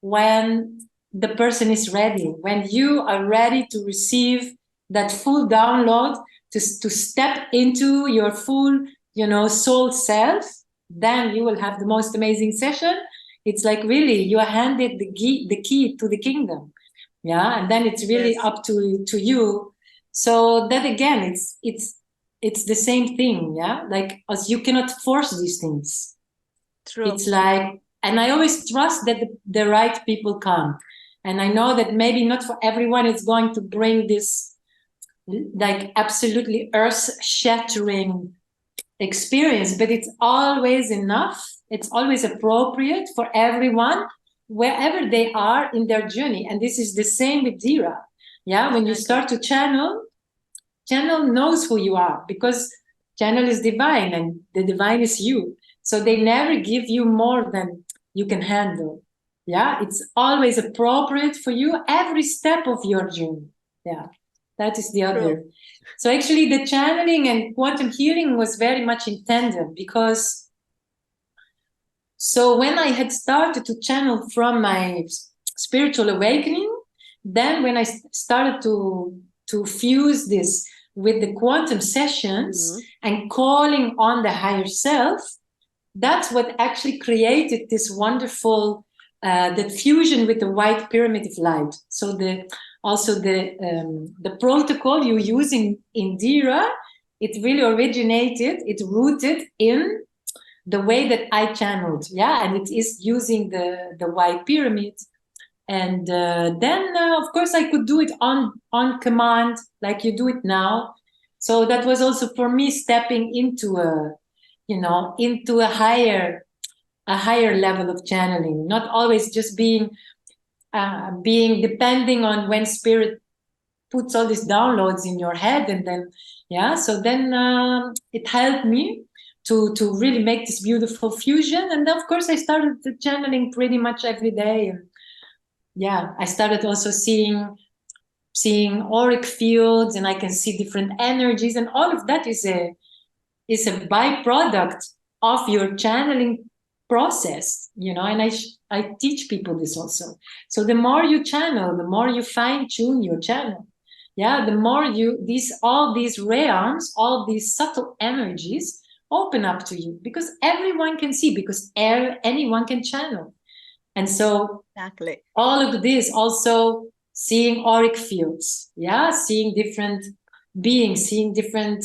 when the person is ready, when you are ready to receive that full download, to step into your full, soul self, then you will have the most amazing session. It's like really you are handed the key to the kingdom. Yeah. And then it's really Yes, up to you. So that again, it's the same thing. Yeah. Like, as you cannot force these things. true. It's like, and I always trust that the right people come. And I know that maybe not for everyone it's going to bring this like absolutely earth shattering experience, but it's always enough. It's always appropriate for everyone, wherever they are in their journey. And this is the same with Dira. Yeah, when you Exactly. start to channel knows who you are, because channel is divine and the divine is you. So they never give you more than you can handle. Yeah, it's always appropriate for you every step of your journey. Yeah, that is the True. other. So actually, the channeling and quantum healing was very much in tandem, because so when I had started to channel from my spiritual awakening, then when I started to fuse this with the quantum sessions and calling on the higher self, that's what actually created this wonderful the fusion with the white pyramid of light. So the protocol you use in Dira, it really originated, it rooted in the way that I channeled, yeah, and it is using the white pyramid. And then, of course, I could do it on command, like you do it now. So that was also for me stepping into a higher level of channeling, not always just being depending on when spirit puts all these downloads in your head, and then yeah. So then it helped me. to really make this beautiful fusion. And of course, I started the channeling pretty much every day. And yeah, I started also seeing auric fields, and I can see different energies, and all of that is a byproduct of your channeling process, you know. And I teach people this also. So the more you channel, the more you fine tune your channel. Yeah, the more all these realms, all these subtle energies open up to you, because everyone can see, because anyone can channel. And so Exactly. all of this, also seeing auric fields, yeah, seeing different beings, seeing different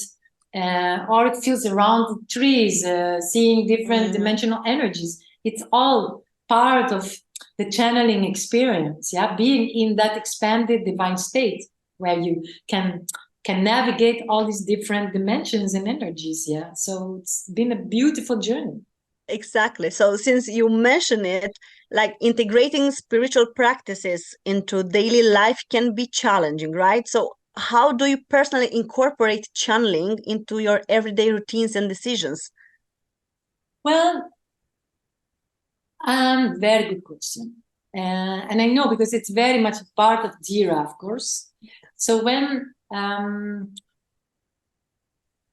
auric fields around the trees, seeing different dimensional energies. It's all part of the channeling experience, yeah, being in that expanded divine state where you can navigate all these different dimensions and energies. Yeah, so it's been a beautiful journey. Exactly. So since you mention it, like integrating spiritual practices into daily life can be challenging, right? So how do you personally incorporate channeling into your everyday routines and decisions? Well, very good question. And I know, because it's very much a part of Dira, of course. So when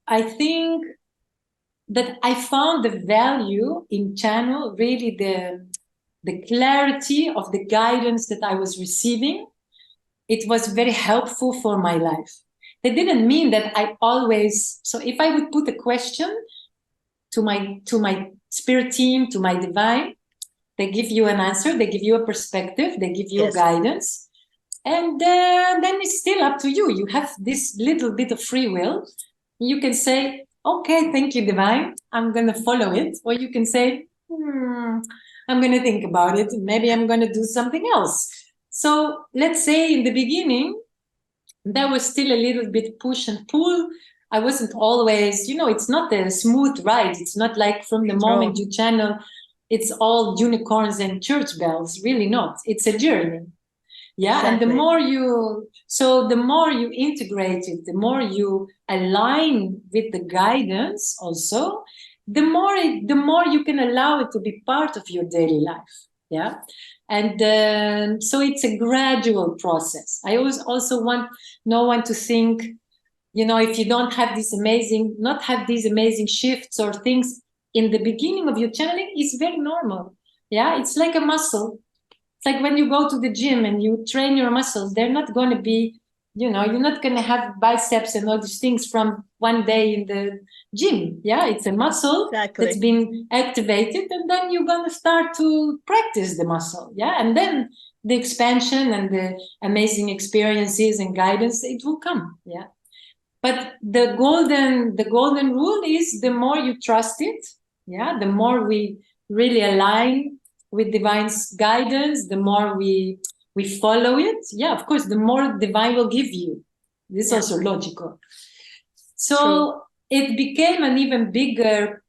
I think that I found the value in channel, really the clarity of the guidance that I was receiving, it was very helpful for my life. That didn't mean that I always, so if I would put a question to my spirit team, to my divine, they give you an answer, they give you a perspective, they give you Yes. guidance. And then it's still up to you. You have this little bit of free will. You can say, okay, thank you, divine, I'm going to follow it. Or you can say, I'm going to think about it. Maybe I'm going to do something else. So let's say in the beginning, there was still a little bit push and pull. I wasn't always, it's not a smooth ride. It's not like from the moment you channel, it's all unicorns and church bells. Really not. It's a journey. Yeah. Exactly. And the more you integrate it, the more you align with the guidance also, the more you can allow it to be part of your daily life. Yeah. And so it's a gradual process. I always also want no one to think, if you don't have these amazing shifts or things in the beginning of your channeling, is very normal. Yeah. It's like a muscle. It's like when you go to the gym and you train your muscles, they're not going to be, you're not going to have biceps and all these things from one day in the gym. Yeah, it's a muscle that's been activated, and then you're going to start to practice the muscle. Yeah, and then the expansion and the amazing experiences and guidance, it will come. Yeah, but the golden rule is, the more you trust it, yeah, the more we really align with divine's guidance, the more we follow it. Yeah, of course, the more divine will give you. This is also logical. So it became an even bigger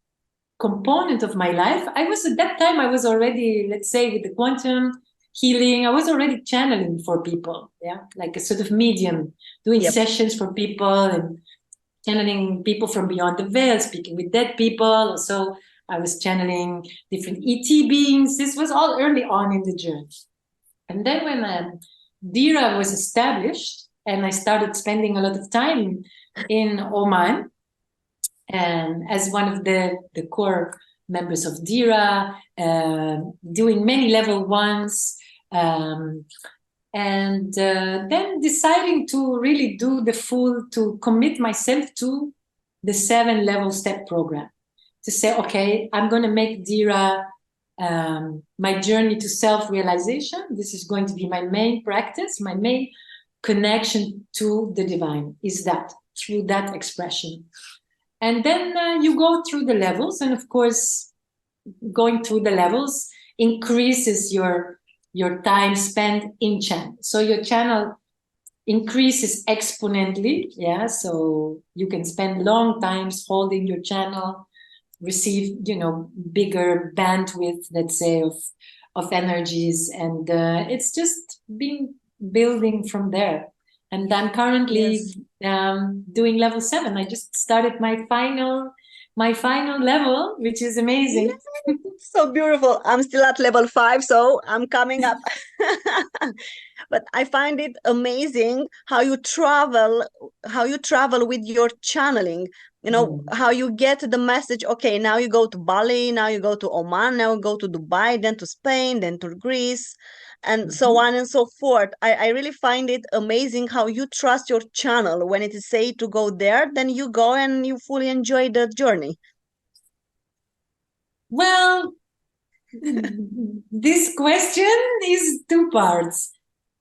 component of my life. At that time, I was already, let's say, with the quantum healing, I was already channeling for people. Yeah, like a sort of medium, doing sessions for people and channeling people from beyond the veil, speaking with dead people. So I was channeling different ET beings. This was all early on in the journey. And then when Dira was established, and I started spending a lot of time in Oman, and as one of the core members of Dira, doing many level ones, and then deciding to really do to commit myself to the 7-level step program. To say, okay, I'm going to make Dira my journey to self-realization. This is going to be my main practice, my main connection to the divine, is that, through that expression. And then you go through the levels, and of course, going through the levels increases your time spent in channel. So your channel increases exponentially. Yeah, so you can spend long times holding your channel, receive bigger bandwidth, let's say, of energies, and it's just been building from there. And I'm currently doing level 7. I just started my final my final level, which is amazing. So beautiful. I'm still at level 5, so I'm coming up. But I find it amazing how you travel with your channeling. How you get the message. Okay, now you go to Bali, now you go to Oman, now you go to Dubai, then to Spain, then to Greece, and so on and so forth. I really find it amazing how you trust your channel. When it is said to go there, then you go and you fully enjoy the journey. Well, this question is two parts.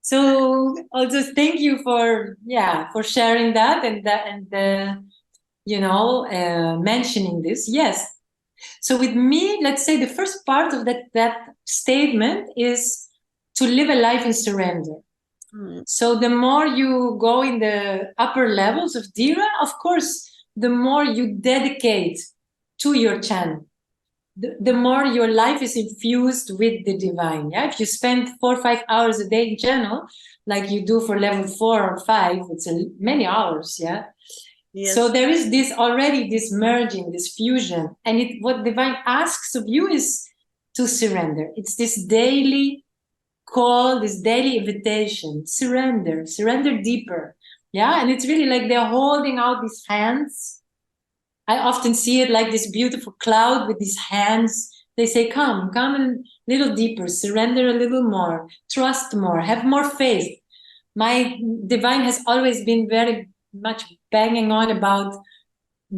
So also thank you for sharing that and mentioning this. Yes. So with me, let's say the first part of that statement is to live a life in surrender. So the more you go in the upper levels of Dira, of course, the more you dedicate to your channel. The more your life is infused with the divine. Yeah, if you spend 4 or 5 hours a day in channel, like you do for level 4 or 5, it's many hours. Yeah. Yes. So there is this merging, this fusion, and what divine asks of you is to surrender. It's this daily call, this daily invitation. Surrender deeper. Yeah, and it's really like they're holding out these hands. I often see it like this beautiful cloud with these hands. They say, come a little deeper, surrender a little more, trust more, have more faith. My divine has always been very much banging on about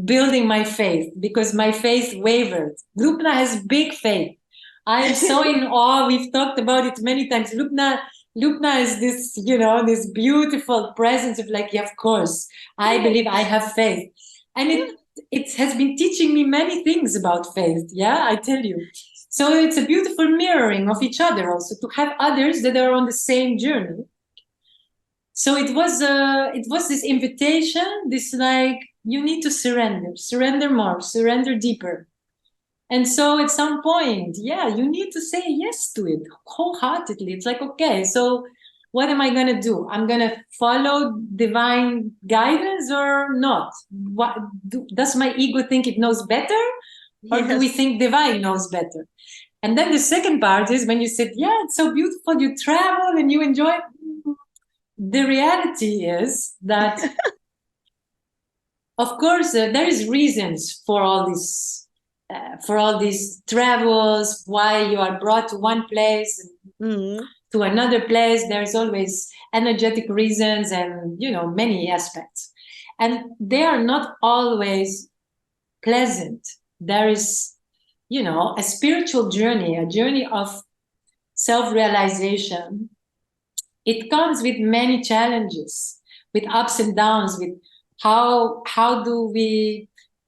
building my faith because my faith wavered. Lubna has big faith. I am so in awe. We've talked about it many times. Lubna is this, this beautiful presence of like, yeah, of course, I believe, I have faith. And it has been teaching me many things about faith. Yeah, I tell you. So it's a beautiful mirroring of each other also, to have others that are on the same journey. So it was this invitation, this like, you need to surrender more, surrender deeper. And so at some point, you need to say yes to it wholeheartedly. It's like, okay, so what am I going to do? I'm going to follow divine guidance or not? Does my ego think it knows better? Or do we think divine knows better? And then the second part is when you said, it's so beautiful, you travel and you enjoy it. The reality is that, of course, there is reasons for all these travels, why you are brought to one place, to another place. There's always energetic reasons and, many aspects. And they are not always pleasant. There is, a spiritual journey, a journey of self-realization. It comes with many challenges, with ups and downs, with how do we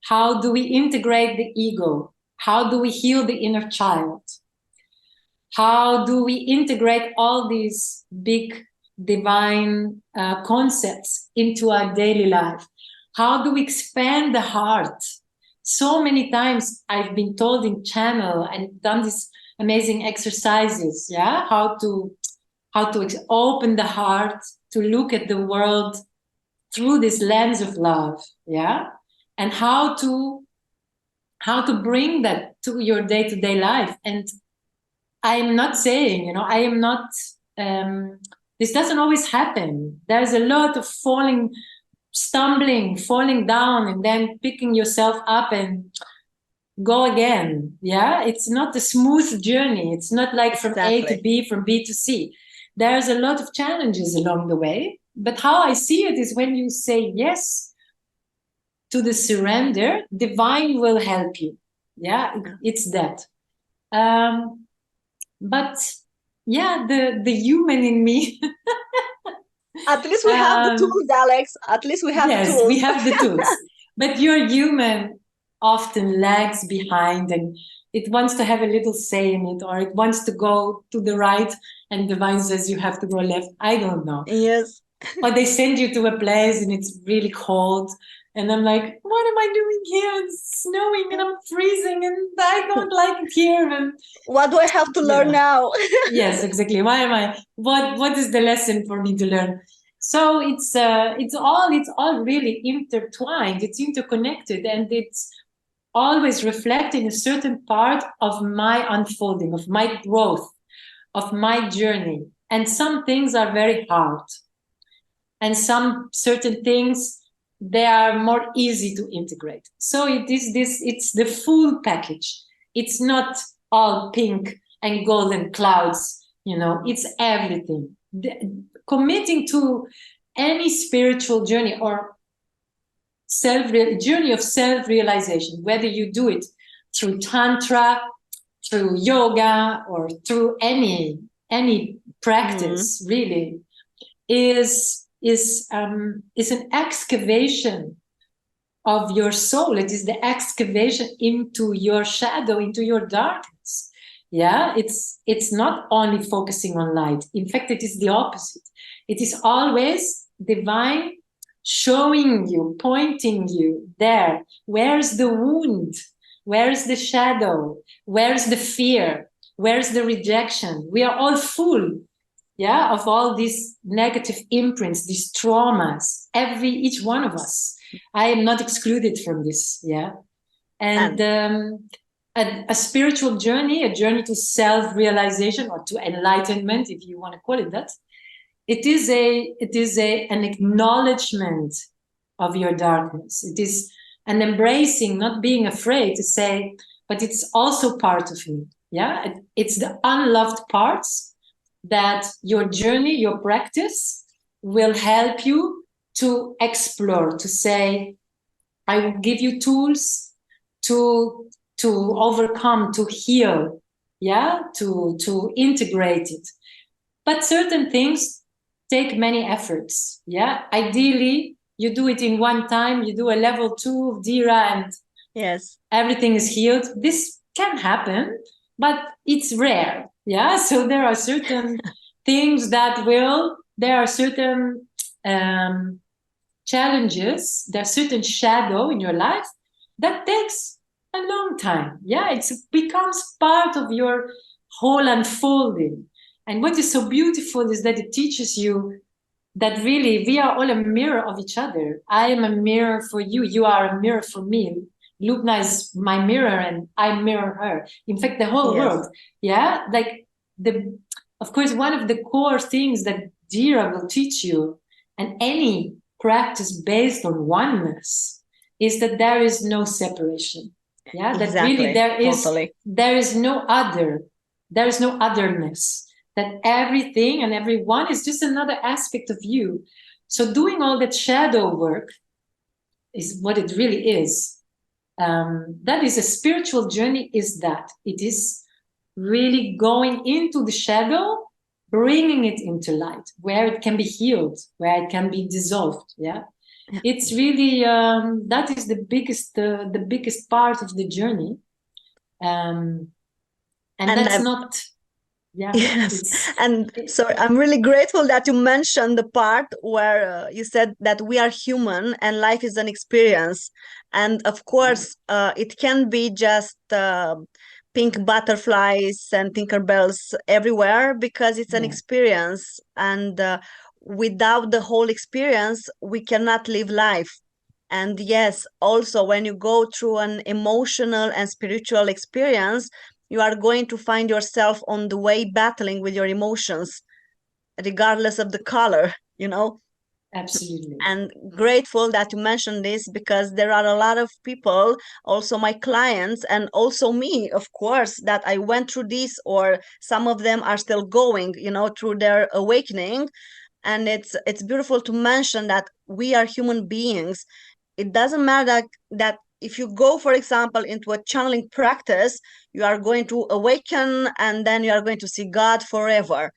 integrate the ego? How do we heal the inner child? How do we integrate all these big divine concepts into our daily life? How do we expand the heart? So many times I've been told in channel and done these amazing exercises, how to open the heart, to look at the world through this lens of love, and how to bring that to your day-to-day life. And I'm not saying, I am not, this doesn't always happen. There's a lot of stumbling, falling down, and then picking yourself up and go again. It's not a smooth journey. It's not like from A to B, from B to C. There's a lot of challenges along the way. But how I see it is when you say yes to the surrender, divine will help you. It's that. But the human in me. At least we have the tools, Alex. At least we have the tools. Yes, we have the tools. But your human often lags behind and it wants to have a little say in it, or it wants to go to the right and divine says you have to go left. I don't know. Yes. Or they send you to a place and it's really cold. And I'm like, what am I doing here? It's snowing and I'm freezing and I don't like it here. And what do I have to learn now? Yes, exactly. Why am I? What is the lesson for me to learn? So it's all really intertwined. It's interconnected, and always reflecting a certain part of my unfolding, of my growth, of my journey. And some things are very hard. And some certain things, they are more easy to integrate. So it's the full package. It's not all pink and golden clouds, it's everything. Committing to any spiritual journey or journey of self-realization, whether you do it through tantra, through yoga, or through any practice, really, is an excavation of your soul. It is the excavation into your shadow, into your darkness. Yeah, it's not only focusing on light. In fact, it is the opposite. It is always divine showing you, pointing you there. Where's the wound? Where's the shadow? Where's the fear? Where's the rejection? We are all full, of all these negative imprints, these traumas, each one of us. I am not excluded from this, And a spiritual journey, a journey to self-realization or to enlightenment, if you want to call it that, it is an acknowledgement of your darkness. It is an embracing, not being afraid to say, but it's also part of me. Yeah, it's the unloved parts that your journey, your practice will help you to explore, to say, I will give you tools to overcome, to heal, to integrate it. But certain things take many efforts. Ideally, you do it in one time, you do a level 2 of Dira and everything is healed. This can happen, but it's rare. So there are certain things there are certain challenges, there's certain shadow in your life that takes a long time. It becomes part of your whole unfolding. And what is so beautiful is that it teaches you that really we are all a mirror of each other. I am a mirror for you. You are a mirror for me. Lubna is my mirror and I mirror her. In fact, the whole world. Of course, one of the core things that Dira will teach you, and any practice based on oneness, is that there is no separation. That really there is no other. There is no otherness. That everything and everyone is just another aspect of you. So doing all that shadow work is what it really is. That is a spiritual journey, is that it is really going into the shadow, bringing it into light, where it can be healed, where it can be dissolved. It's really that is the biggest part of the journey, and that's not. And so I'm really grateful that you mentioned the part where you said that we are human and life is an experience, and of course it can be just pink butterflies and Tinkerbells everywhere, because it's an experience, and without the whole experience we cannot live life. And yes, also when you go through an emotional and spiritual experience, you are going to find yourself on the way battling with your emotions, regardless of the color, Absolutely. And grateful that you mentioned this, because there are a lot of people, also my clients and also me, of course, that I went through this, or some of them are still going, through their awakening. And it's beautiful to mention that we are human beings. It doesn't matter that if you go, for example, into a channeling practice, you are going to awaken and then you are going to see God forever.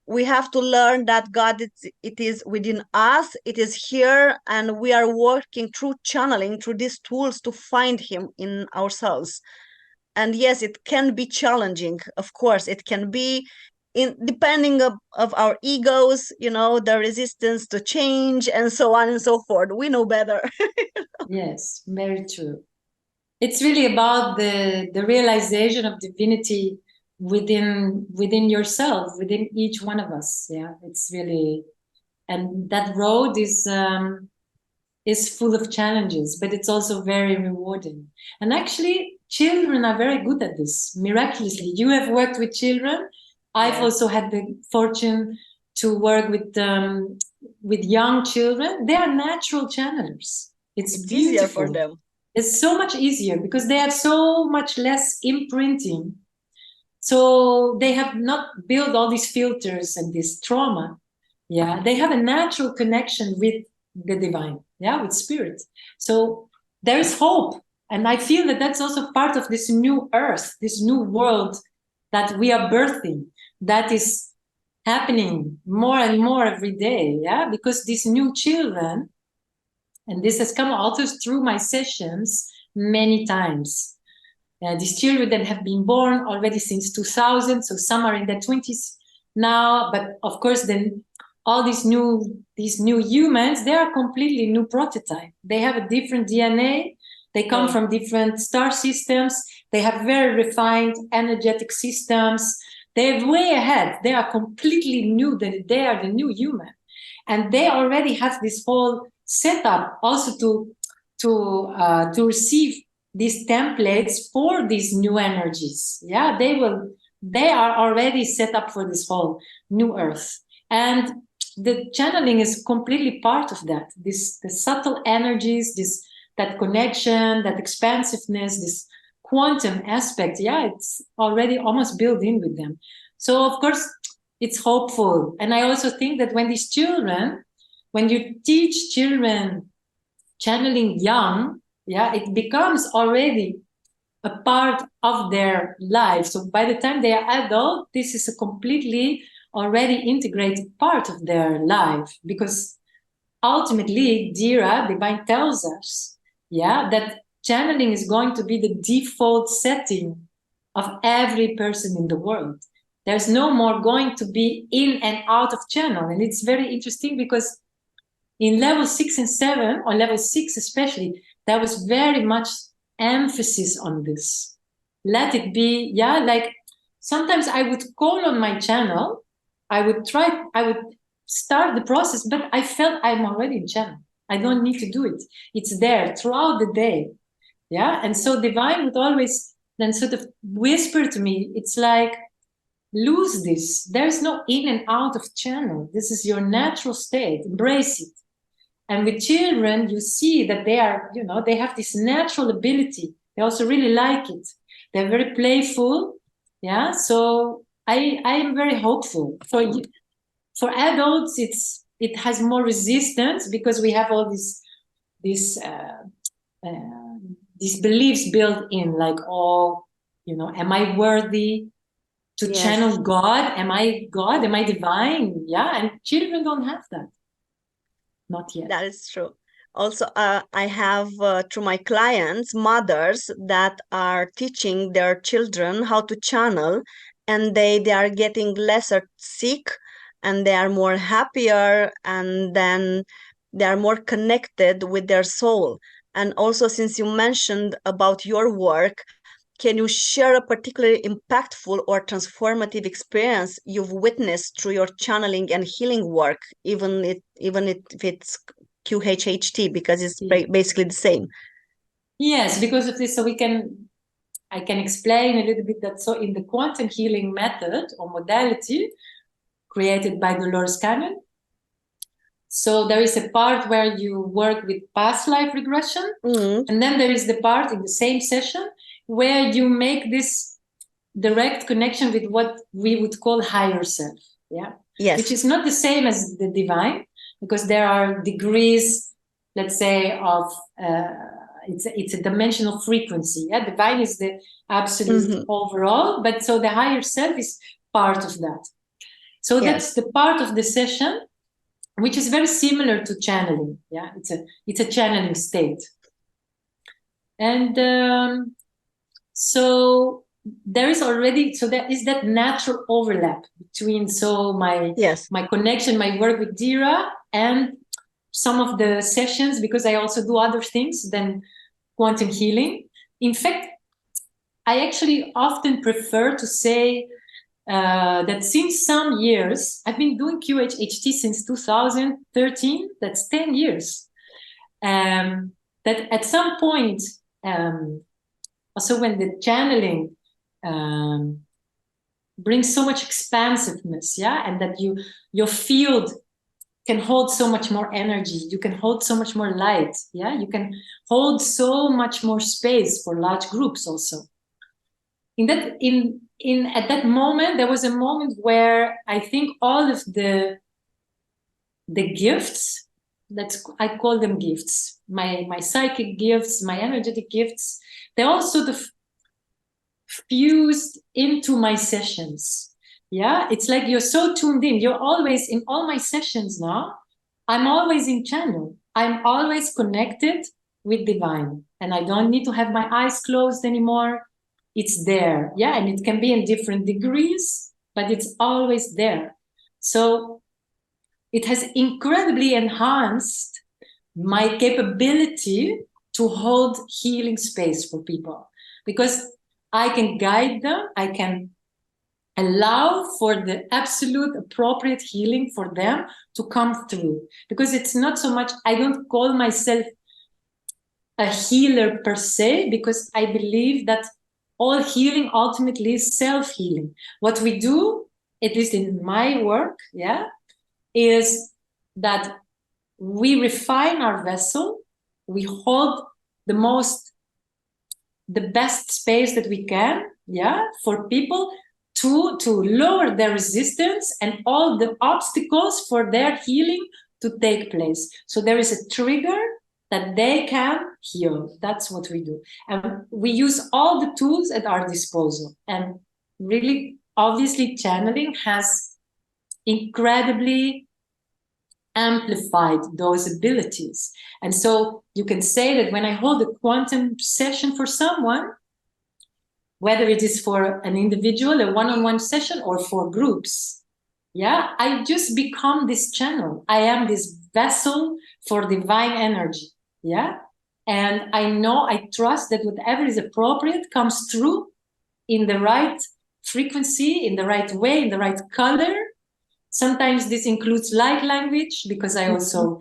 We have to learn that God, it is within us, it is here, and we are working through channeling, through these tools, to find Him in ourselves. And yes, it can be challenging. Of course, it can be, depending of our egos, the resistance to change and so on and so forth. We know better. Yes, very true. It's really about the realization of divinity within yourself, within each one of us. It's really, and that road is is full of challenges, but it's also very rewarding. And actually, children are very good at this, miraculously. You have worked with children. I've also had the fortune to work with young children. They are natural channelers. It's beautiful. Easier for them. It's so much easier because they have so much less imprinting. So they have not built all these filters and this trauma. Yeah, they have a natural connection with the divine, with spirit. So there is hope. And I feel that that's also part of this new earth, this new world that we are birthing, that is happening more and more every day. Yeah, because these new children, and this has come also through my sessions many times. These children that have been born already since 2000, so some are in their 20s now, but of course then all these new humans, they are completely new prototype. They have a different DNA. They come from different star systems. They have very refined energetic systems. They're way ahead. They are completely new. They are the new human. And they already have this whole setup also to receive these templates for these new energies. Yeah, they are already set up for this whole new earth. And the channeling is completely part of that. The subtle energies, that connection, that expansiveness, this quantum aspect, it's already almost built in with them. So of course it's hopeful. And I also think that when you teach children channeling young, it becomes already a part of their life. So by the time they are adult, this is a completely already integrated part of their life, because ultimately Dira, divine, tells us, that channeling is going to be the default setting of every person in the world. There's no more going to be in and out of channel. And it's very interesting because in level 6 and 7, or level 6 especially, there was very much emphasis on this. Let it be, like sometimes I would call on my channel, I would start the process, but I felt I'm already in channel. I don't need to do it. It's there throughout the day. And so divine would always then sort of whisper to me, it's like, lose this. There's no in and out of channel. This is your natural state. Embrace it. And with children, you see that they are, they have this natural ability. They also really like it. They're very playful. So I am very hopeful. For adults, it has more resistance because we have all these beliefs built in, like, am I worthy to channel God? Am I God? Am I divine? And children don't have that. Not yet. That is true. Also, I have through my clients, mothers that are teaching their children how to channel, and they are getting lesser sick, and they are more happier, and then they are more connected with their soul. And also, since you mentioned about your work, can you share a particularly impactful or transformative experience you've witnessed through your channeling and healing work, even if it's QHHT, because it's basically the same? Yes, because of this, I can explain a little bit that. So in the quantum healing method or modality created by Dolores Cannon, so there is a part where you work with past life regression, and then there is the part in the same session where you make this direct connection with what we would call higher self, which is not the same as the divine, because there are degrees, let's say, of it's a dimensional frequency. Divine is the absolute overall, but so the higher self is part of that. So that's the part of the session which is very similar to channeling. It's a channeling state. And so there is that natural overlap between my connection, my work with Dira, and some of the sessions, because I also do other things than quantum healing. In fact, I actually often prefer to say that since some years, I've been doing QHHT since 2013, that's 10 years. that at some point, also when the channeling brings so much expansiveness, and that your field can hold so much more energy, you can hold so much more light, you can hold so much more space for large groups also. At that moment, there was a moment where I think all of the gifts, I call them gifts, my psychic gifts, my energetic gifts, they all sort of fused into my sessions. It's like you're so tuned in. You're always in all my sessions now. I'm always in channel. I'm always connected with divine, and I don't need to have my eyes closed anymore. It's there. And it can be in different degrees, but it's always there. So it has incredibly enhanced my capability to hold healing space for people, because I can guide them. I can allow for the absolute appropriate healing for them to come through, because it's not so much, I don't call myself a healer per se, because I believe that all healing ultimately is self-healing. What we do, at least in my work, is that we refine our vessel, we hold the best space that we can, for people to lower their resistance and all the obstacles for their healing to take place. So there is a trigger that they can heal. That's what we do. And we use all the tools at our disposal. And really, obviously, channeling has incredibly amplified those abilities. And so you can say that when I hold a quantum session for someone, whether it is for an individual, a one-on-one session, or for groups, I just become this channel. I am this vessel for divine energy, and I trust that whatever is appropriate comes through in the right frequency, in the right way, in the right color. Sometimes this includes light language, because I also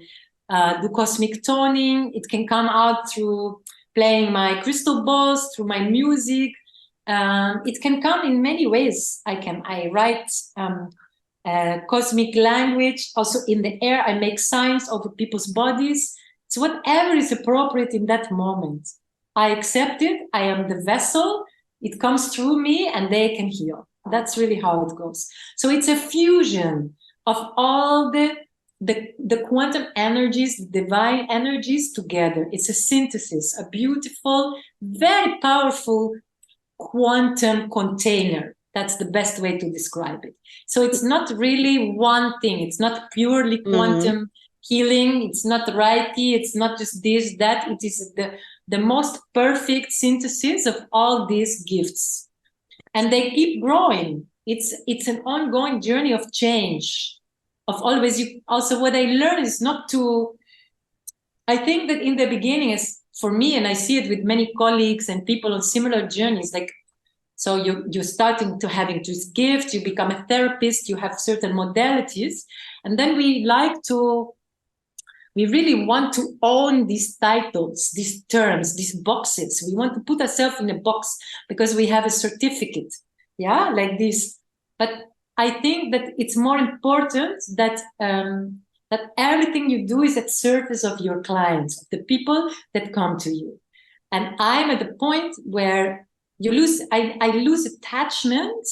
do cosmic toning. It can come out through playing my crystal balls, through my music. It can come in many ways. I write cosmic language. Also in the air, I make signs over people's bodies. So whatever is appropriate in that moment, I accept it. I am the vessel. It comes through me and they can heal. That's really how it goes. So it's a fusion of all the quantum energies, the divine energies together. It's a synthesis, a beautiful, very powerful quantum container. That's the best way to describe it. So it's not really one thing. It's not purely quantum healing. It's not Reiki. It's not just this, that. It is the most perfect synthesis of all these gifts. And they keep growing. It's an ongoing journey of change, of always. Also, what I learned is not to. I think that in the beginning, is for me, and I see it with many colleagues and people on similar journeys. Like, so you're starting to having this gift. You become a therapist. You have certain modalities, and then we really want to own these titles, these terms, these boxes. We want to put ourselves in a box because we have a certificate, like this. But I think that it's more important that that everything you do is at service of your clients, of the people that come to you. And I'm at the point where I lose attachment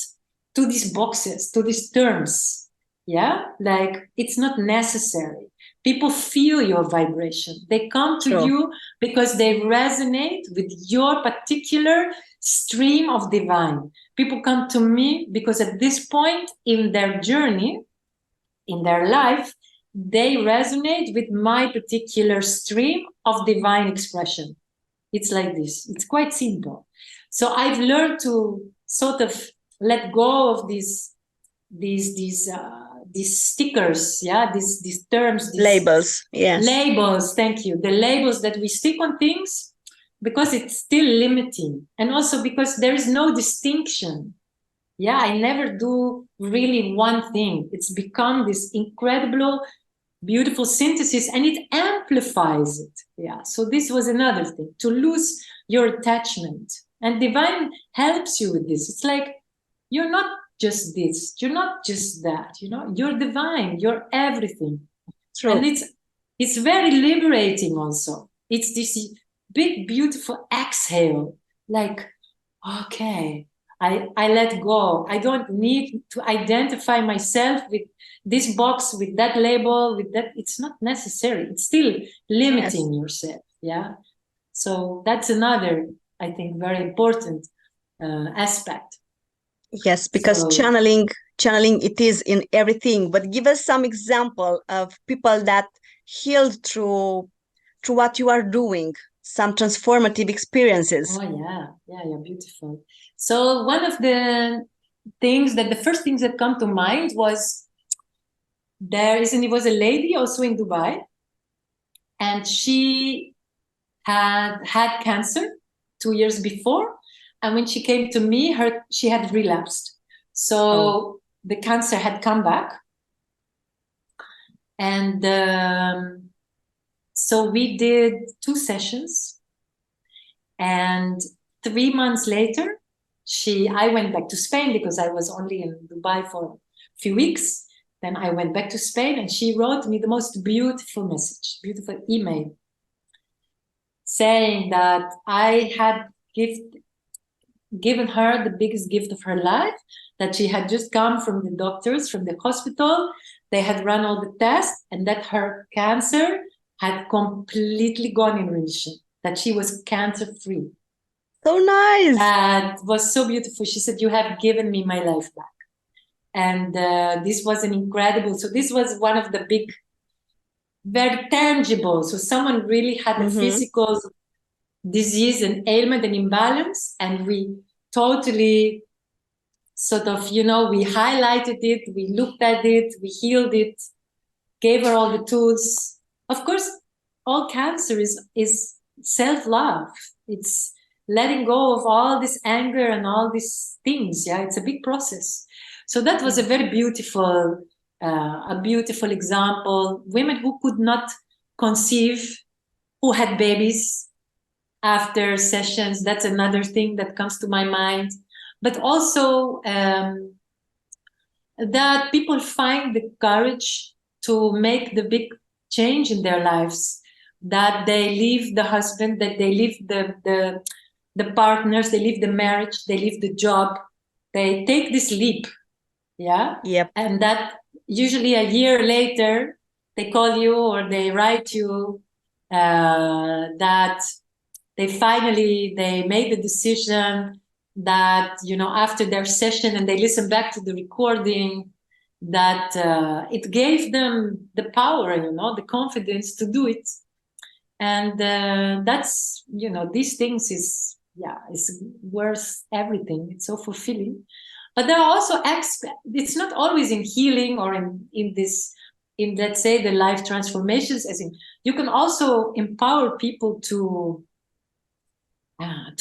to these boxes, to these terms. Like it's not necessary. People feel your vibration. They come to you because they resonate with your particular stream of divine. People come to me because at this point in their journey, in their life, they resonate with my particular stream of divine expression. It's like this. It's quite simple. So I've learned to sort of let go of these stickers, these terms, these labels. Yes, labels. Thank you. The labels that we stick on things, because it's still limiting, and also because there is no distinction. I never do really one thing. It's become this incredible, beautiful synthesis, and it amplifies it. Yeah. So this was another thing, to lose your attachment. And divine helps you with this. It's like, you're not just this, you're not just that, you're divine, you're everything. True. And it's very liberating also. It's this big, beautiful exhale, like, okay, I let go. I don't need to identify myself with this box, with that label, with that. It's not necessary. It's still limiting yourself. Yeah. So that's another, I think, very important aspect. Yes, because channeling it is in everything. But give us some example of people that healed through what you are doing, some transformative experiences. Oh yeah, beautiful. So one of the first things that come to mind was, it was a lady also in Dubai, and she had cancer 2 years before, and when she came to me, she had relapsed. So the cancer had come back, and so we did 2 sessions, and 3 months later, I went back to Spain because I was only in Dubai for a few weeks. Then I went back to Spain, and she wrote me the most beautiful message, beautiful email, saying that I had given her the biggest gift of her life, that she had just come from the doctors, from the hospital. They had run all the tests, and that her cancer had completely gone in remission, that she was cancer-free. So nice. It was so beautiful. She said, you have given me my life back. And this was an incredible, so this was one of the big, very tangible. So someone really had a physical disease and ailment and imbalance, and we totally sort of, we highlighted it, we looked at it, we healed it, gave her all the tools. Of course, all cancer is self-love. It's letting go of all this anger and all these things. Yeah, it's a big process. So that was a very beautiful, example. Women who could not conceive, who had babies after sessions. That's another thing that comes to my mind. But also that people find the courage to make the big change in their lives, that they leave the husband, that they leave the partners, they leave the marriage, they leave the job, they take this leap. Yeah. Yep. And that usually a year later, they call you or they write you that they made the decision, that, after their session, and they listen back to the recording, that it gave them the power, the confidence to do it. And that's, these things is worth everything. It's so fulfilling. But there are also it's not always in healing or in let's say the life transformations, as in you can also empower people to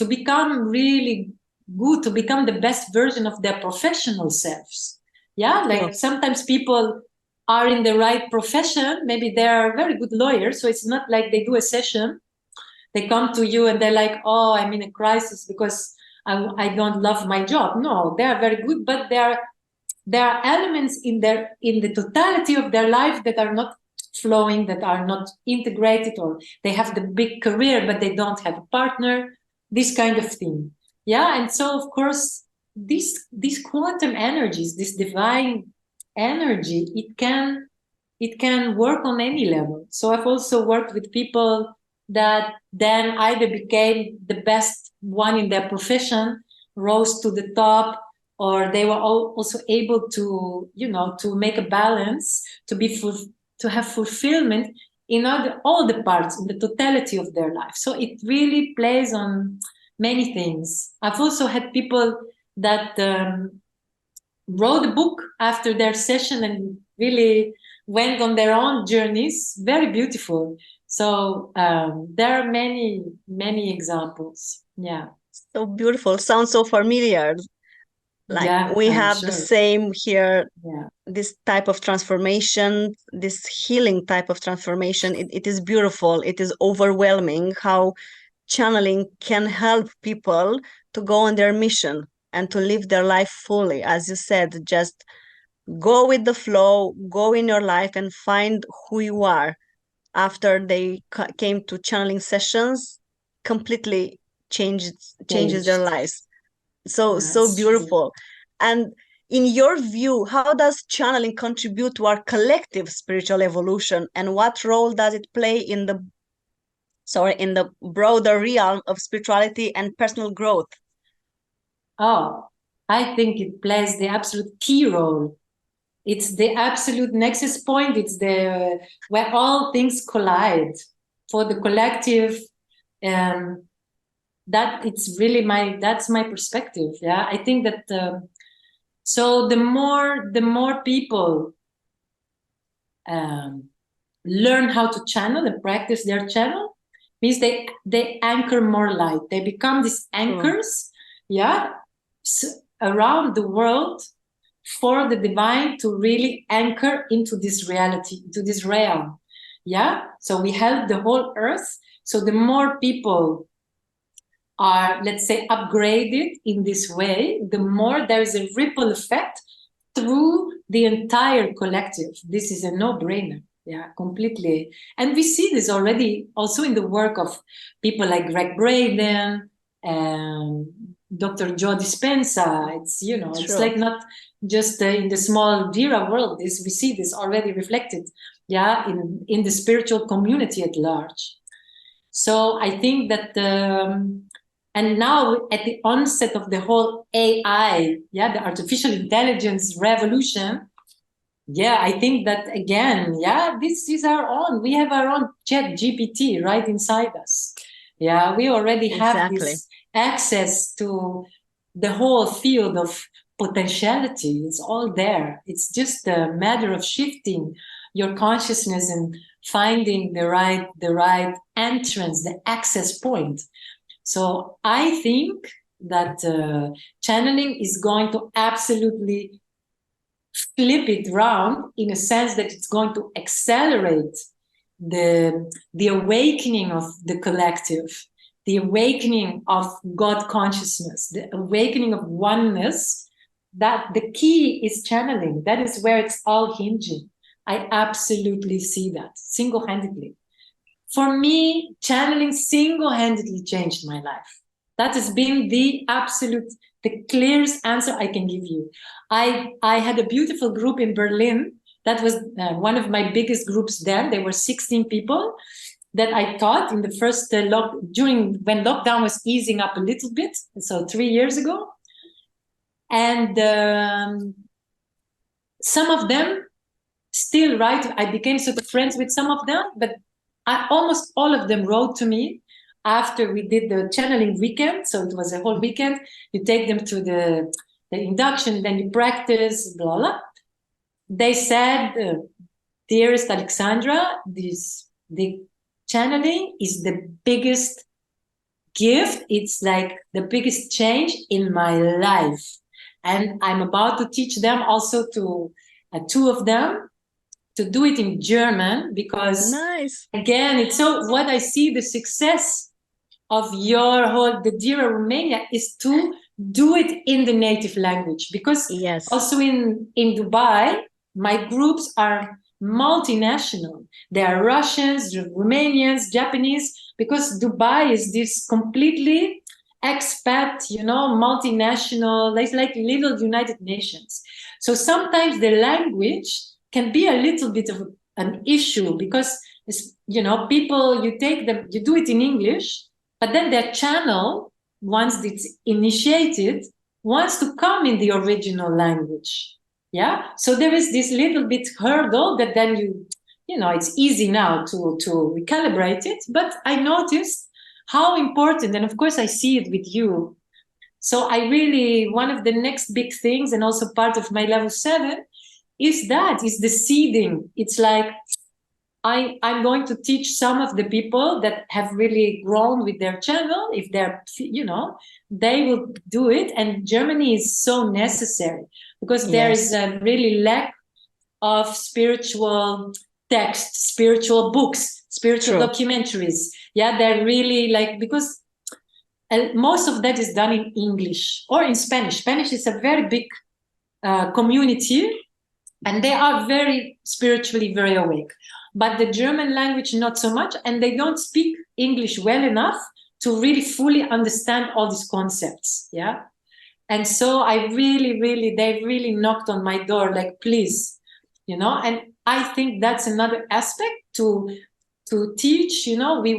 become really good, to become the best version of their professional selves. Yeah, like sometimes people are in the right profession, maybe they are very good lawyers, so it's not like they do a session, they come to you and they're like, oh, I'm in a crisis because I don't love my job. No, they are very good, but there are elements in the totality of their life that are not flowing, that are not integrated, or they have the big career but they don't have a partner, this kind of thing. Yeah, and so of course these quantum energies, this divine energy, it can work on any level. So I've also worked with people that then either became the best one in their profession, rose to the top, or they were also able to, to make a balance, to have fulfillment in all the parts, in the totality of their life. So it really plays on many things. I've also had people that wrote a book after their session and really went on their own journeys. Very beautiful. So there are many examples. Yeah. So beautiful. Sounds so familiar. Like Yeah, we I'm have the sure. same here. Yeah. This type of transformation, this healing type of transformation, it is beautiful. It is overwhelming how channeling can help people to go on their mission and to live their life fully. As you said, just go with the flow, go in your life and find who you are. After they came to channeling sessions, completely changes their Changed. lives. So Yeah, so it's true. beautiful. And in your view, how does channeling contribute to our collective spiritual evolution, and what role does it play in the broader realm of spirituality and personal growth? Oh, I think it plays the absolute key role. It's the absolute nexus point. It's the where all things collide for the collective. Um, that it's really that's my perspective. Yeah, I think that so the more people learn how to channel and practice their channel, means they anchor more light. They become these anchors, yeah, around the world for the divine to really anchor into this reality, into this realm. Yeah. So we help the whole earth. So the more people are, let's say, upgraded in this way, the more there is a ripple effect through the entire collective. This is a no-brainer. Yeah, completely. And we see this already also in the work of people like Greg Braden and Dr. Joe Dispenza. It's, it's like not just in the small Dira world. We see this already reflected, yeah, in the spiritual community at large. So I think that and now at the onset of the whole AI, yeah, the artificial intelligence revolution, yeah, I think that again, yeah, this is our own. We have our own chat GPT right inside us. Yeah, we already have this access to the whole field of potentiality. It's all there. It's just a matter of shifting your consciousness and finding the right entrance, the access point. So I think that channeling is going to absolutely flip it around in a sense that it's going to accelerate the awakening of the collective, the awakening of God consciousness, the awakening of oneness. That the key is channeling. That is where it's all hinging. I absolutely see that single-handedly. For me, channeling single-handedly changed my life. That has been the clearest answer I can give you. I had a beautiful group in Berlin. That was one of my biggest groups then. There were 16 people that I taught in the first during when lockdown was easing up a little bit. So 3 years ago. And some of them still, right? I became sort of friends with some of them, but almost all of them wrote to me after we did the channeling weekend. So it was a whole weekend. You take them to the induction, then you practice, blah, blah. They said, dearest Alexandra, the channeling is the biggest gift. It's like the biggest change in my life. And I'm about to teach them also to two of them to do it in German, because again, it's so what I see the success of the Dira Romania is to do it in the native language, because also in Dubai, my groups are multinational. There are Russians, Romanians, Japanese, because Dubai is this completely expat, multinational, it's like little United Nations. So sometimes the language can be a little bit of an issue, because people, you do it in English, but then their channel, once it's initiated, wants to come in the original language. Yeah. So there is this little bit hurdle that then it's easy now to recalibrate it. But I noticed how important, and of course I see it with you. So I really, one of the next big things, and also part of my level 7, is the seeding. It's like I'm going to teach some of the people that have really grown with their channel. If they're, they will do it. And Germany is so necessary because there is a really lack of spiritual text, spiritual books, spiritual documentaries. Yeah, they're really because most of that is done in English or in Spanish. Spanish is a very big community, and they are very spiritually very awake. But the German language, not so much, and they don't speak English well enough to really fully understand all these concepts. Yeah. And so they really knocked on my door, please, and I think that's another aspect to teach. We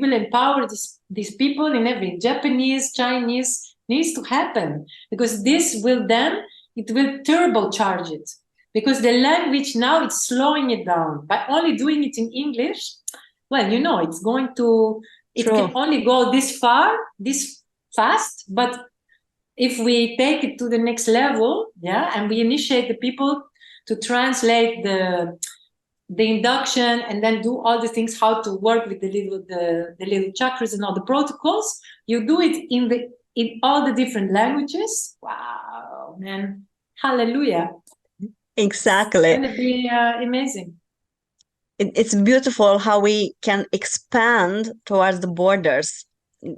will empower these people in every Japanese, Chinese needs to happen, because this will it will turbocharge it, because the language now it's slowing it down by only doing it in English. Well, it's going to, it can only go this far, this fast, but if we take it to the next level, and we initiate the people to translate the induction and then do all the things, how to work with the little chakras and all the protocols, you do it in all the different languages. Wow, man. Hallelujah. Exactly. It's going to be amazing. It's beautiful how we can expand towards the borders.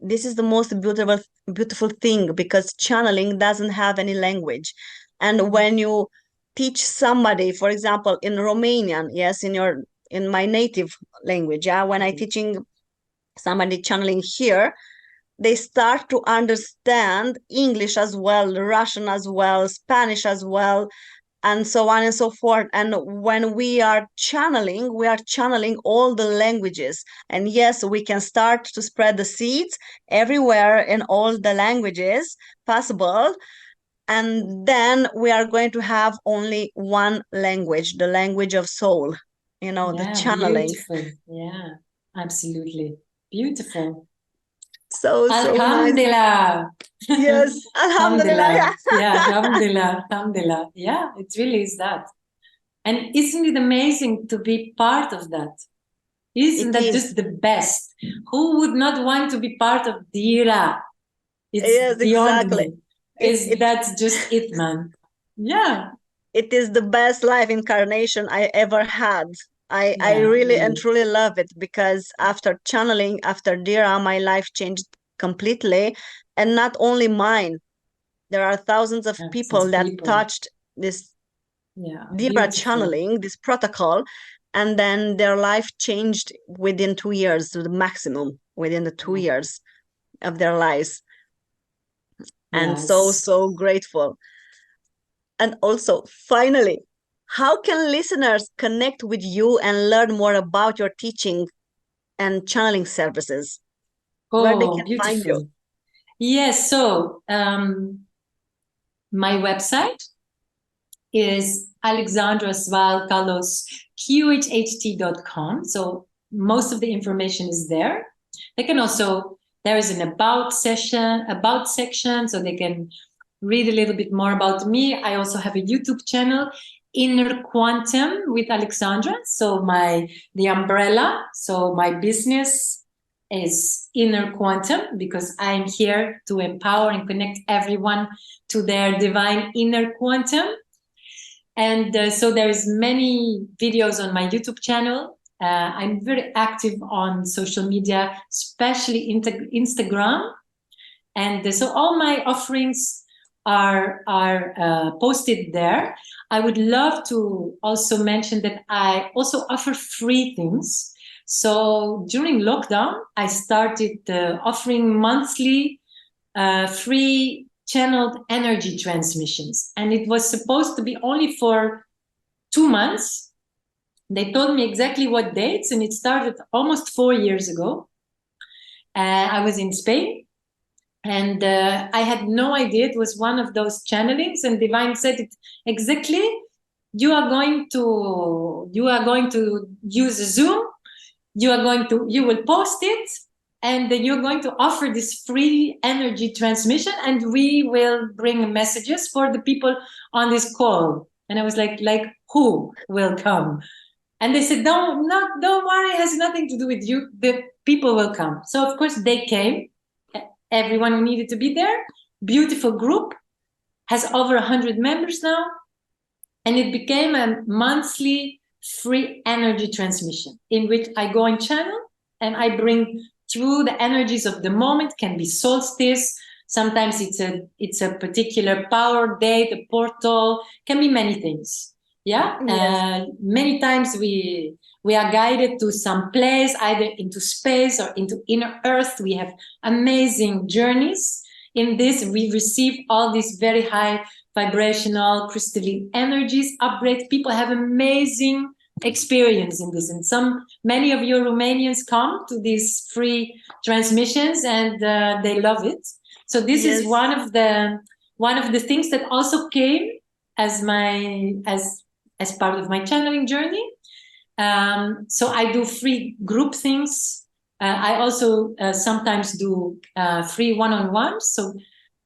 This is the most beautiful thing, because channeling doesn't have any language. And when you teach somebody, for example, in Romanian, in my native language, when I'm teaching somebody channeling here, they start to understand English as well, Russian as well, Spanish as well, and so on and so forth. And when we are channeling all the languages. And yes, we can start to spread the seeds everywhere in all the languages possible. And then we are going to have only one language, the language of soul, the channeling. Beautiful. Yeah, absolutely. Beautiful. So Alhamdulillah. Nice. Yes, Alhamdulillah. Alhamdulillah. Yeah, it really is that. And isn't it amazing to be part of that? Isn't that just the best? Who would not want to be part of Dira? It's beyond me. That's just it, man. Yeah. It is the best life incarnation I ever had. I really and truly love it, because after channeling, after Dira, my life changed completely. And not only mine. There are thousands of people that touched this Dira channeling, this protocol, and then their life changed within 2 years, to the maximum, within the 2 years of their lives. And so grateful. And also, finally, how can listeners connect with you and learn more about your teaching and channeling services? Where they can find you? Yes, so my website is Kallos, QHHT.com. So most of the information is there. They can also, there is an about section, so they can read a little bit more about me. I also have a YouTube channel, Inner Quantum with Alexandra. So the umbrella, so my business is Inner Quantum, because I'm here to empower and connect everyone to their divine inner quantum. And so there's many videos on my YouTube channel. I'm very active on social media, especially Instagram. And so all my offerings are posted there. I would love to also mention that I also offer free things. So during lockdown, I started offering monthly free channeled energy transmissions. And it was supposed to be only for 2 months. They told me exactly what dates, and it started almost 4 years ago. I was in Spain, and I had no idea it was one of those channelings, and Divine said it exactly. You are going to use Zoom. You will post it, and then you're going to offer this free energy transmission, and we will bring messages for the people on this call. And I was like who will come? And they said, don't worry, it has nothing to do with you. The people will come. So of course they came, everyone who needed to be there. Beautiful group, has over 100 members now. And it became a monthly free energy transmission in which I go and channel and I bring through the energies of the moment. Can be solstice. Sometimes it's a particular power date, a portal, can be many things. Yeah. Yes. Many times we are guided to some place, either into space or into inner earth. We have amazing journeys. In this, we receive all these very high vibrational crystalline energies, upgrade. People have amazing experience in this, and many of your Romanians come to these free transmissions, and they love it. So this is one of the things that also came as part of my channeling journey. So I do free group things. I also sometimes do free one-on-ones. So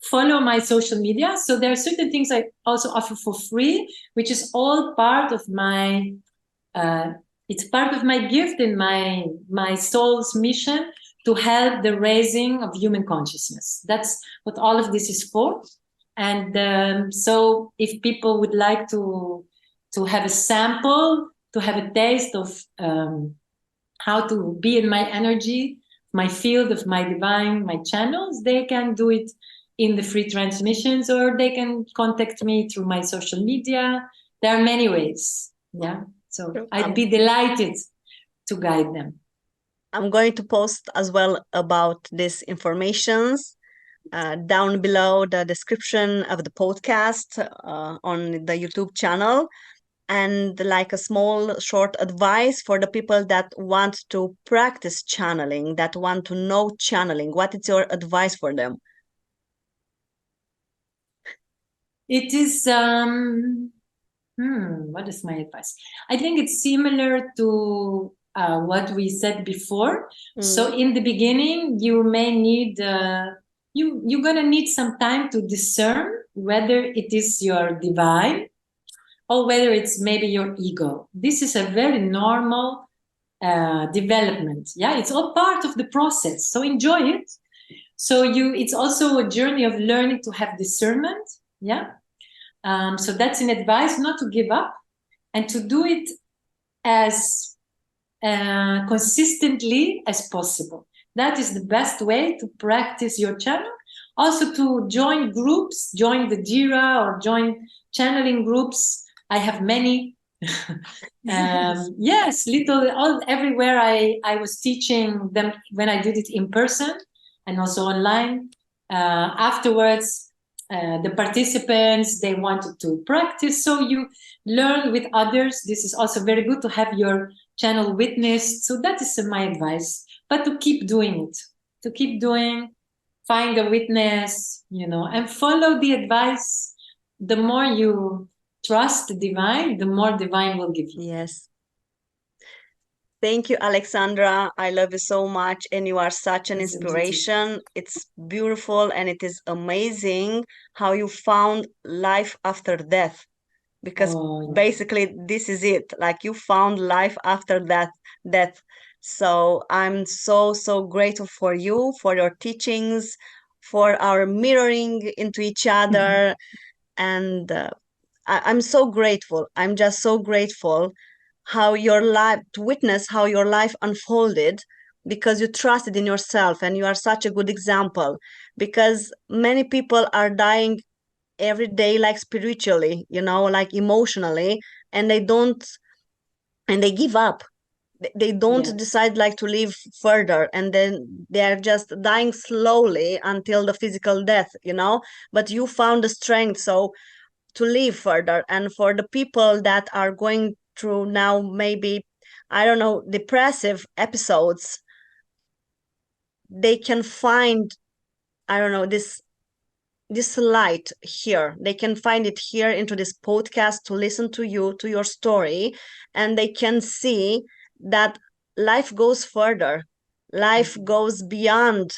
follow my social media. So there are certain things I also offer for free, which is all part of my, it's part of my gift and my soul's mission to help the raising of human consciousness. That's what all of this is for. And so if people would like to have a sample, to have a taste of how to be in my energy, my field of my divine, my channels, they can do it in the free transmissions, or they can contact me through my social media. There are many ways. Yeah. So I'd be delighted to guide them. I'm going to post as well about these informations down below the description of the podcast on the YouTube channel. And like a small short advice for the people that want to practice channeling, that want to know channeling, what is your advice for them? It is, what is my advice? I think it's similar to what we said before. So in the beginning, you may need, you're going to need some time to discern whether it is your divine or whether it's maybe your ego. This is a very normal development. Yeah, it's all part of the process. So enjoy it. So it's also a journey of learning to have discernment. Yeah. So that's an advice, not to give up and to do it as consistently as possible. That is the best way to practice your channel. Also to join groups, join the Dira or join channeling groups. I have many. Yes, everywhere I was teaching them when I did it in person and also online. Afterwards, the participants, they wanted to practice. So you learn with others. This is also very good to have your channel witnessed. So that is my advice. But to keep doing it, to keep doing, find a witness, and follow the advice. The more you trust the divine, the more divine will give you. Yes. Thank you, Alexandra. I love you so much, and you are such an inspiration. It's beautiful, and it is amazing how you found life after death, because basically this is it. Like, you found life after death. So I'm so grateful for you, for your teachings, for our mirroring into each other, and I'm so grateful. I'm just so grateful to witness how your life unfolded, because you trusted in yourself, and you are such a good example, because many people are dying every day, like spiritually, like emotionally, and they give up. They don't decide like to live further, and then they're just dying slowly until the physical death, but you found the strength to live further. And for the people that are going through now, maybe, I don't know, depressive episodes, they can find, I don't know, this light here. They can find it here into this podcast, to listen to you, to your story, and they can see that life goes further. Life goes beyond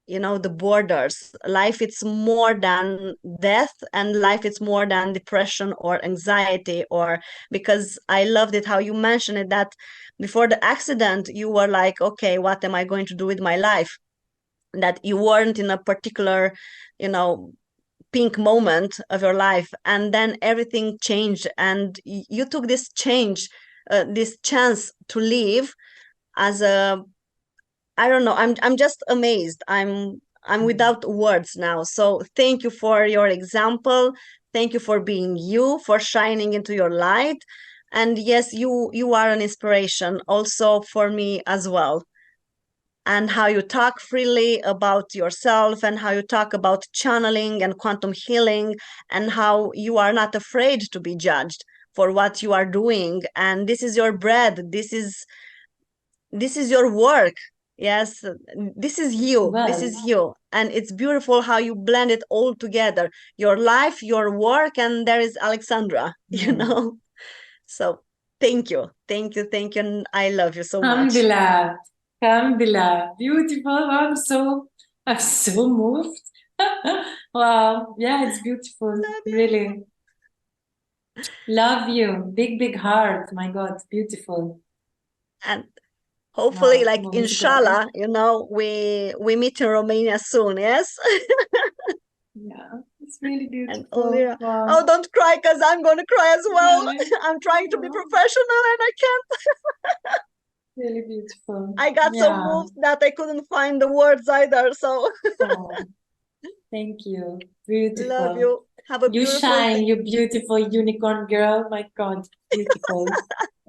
the borders. Life, it's more than death, and life, it's more than depression or anxiety. Or because I loved it how you mentioned it, that before the accident you were like, okay, what am I going to do with my life? That you weren't in a particular pink moment of your life, and then everything changed, and you took this change, this chance to live as a, I don't know, I'm just amazed. I'm without words now. So thank you for your example. Thank you for being you, for shining into your light. And yes, you are an inspiration also for me as well. And how you talk freely about yourself, and how you talk about channeling and quantum healing, and how you are not afraid to be judged for what you are doing. And this is your bread. This is your work. Yes, this is you. This is you. And it's beautiful how you blend it all together. Your life, your work, and there is Alexandra, So thank you. Thank you. Thank you. And I love you so much. Alhamdulillah. Alhamdulillah. Beautiful. I'm so moved. Wow. Yeah, it's beautiful. Really. Love you. Big heart. My God, beautiful. And hopefully, like, inshallah, we meet in Romania soon, yes? Yeah, it's really beautiful. And oh, don't cry, because I'm going to cry as well. I'm trying to be professional and I can't. Really beautiful. I got so moved that I couldn't find the words either. So thank you. Beautiful. Love you. Have a beautiful shine, you beautiful unicorn girl. My God, beautiful.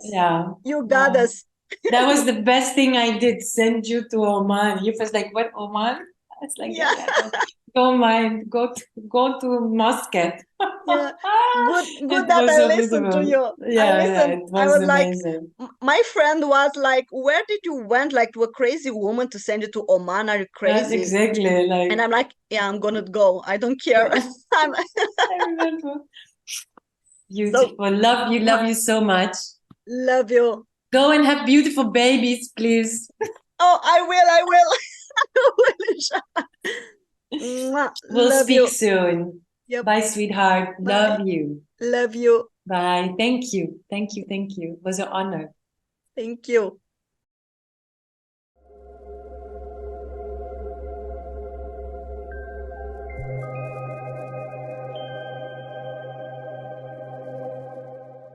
Yeah. You got us. That was the best thing I did, send you to Oman. You was like, what, Oman? It's like, yeah. Don't mind, go to Muscat. Yeah, good that I listened to you. I was amazing. Like, my friend was like, where did you went, like, to a crazy woman to send you to Oman? Are you crazy? Exactly. Like, and I'm like, yeah, I'm gonna go. I don't care. I remember. Beautiful. So, love you so much. Love you. Go and have beautiful babies, please. Oh, I will. We'll speak soon. Yep. Bye, sweetheart. Bye. Love you. Love you. Bye. Thank you. It was an honor. Thank you.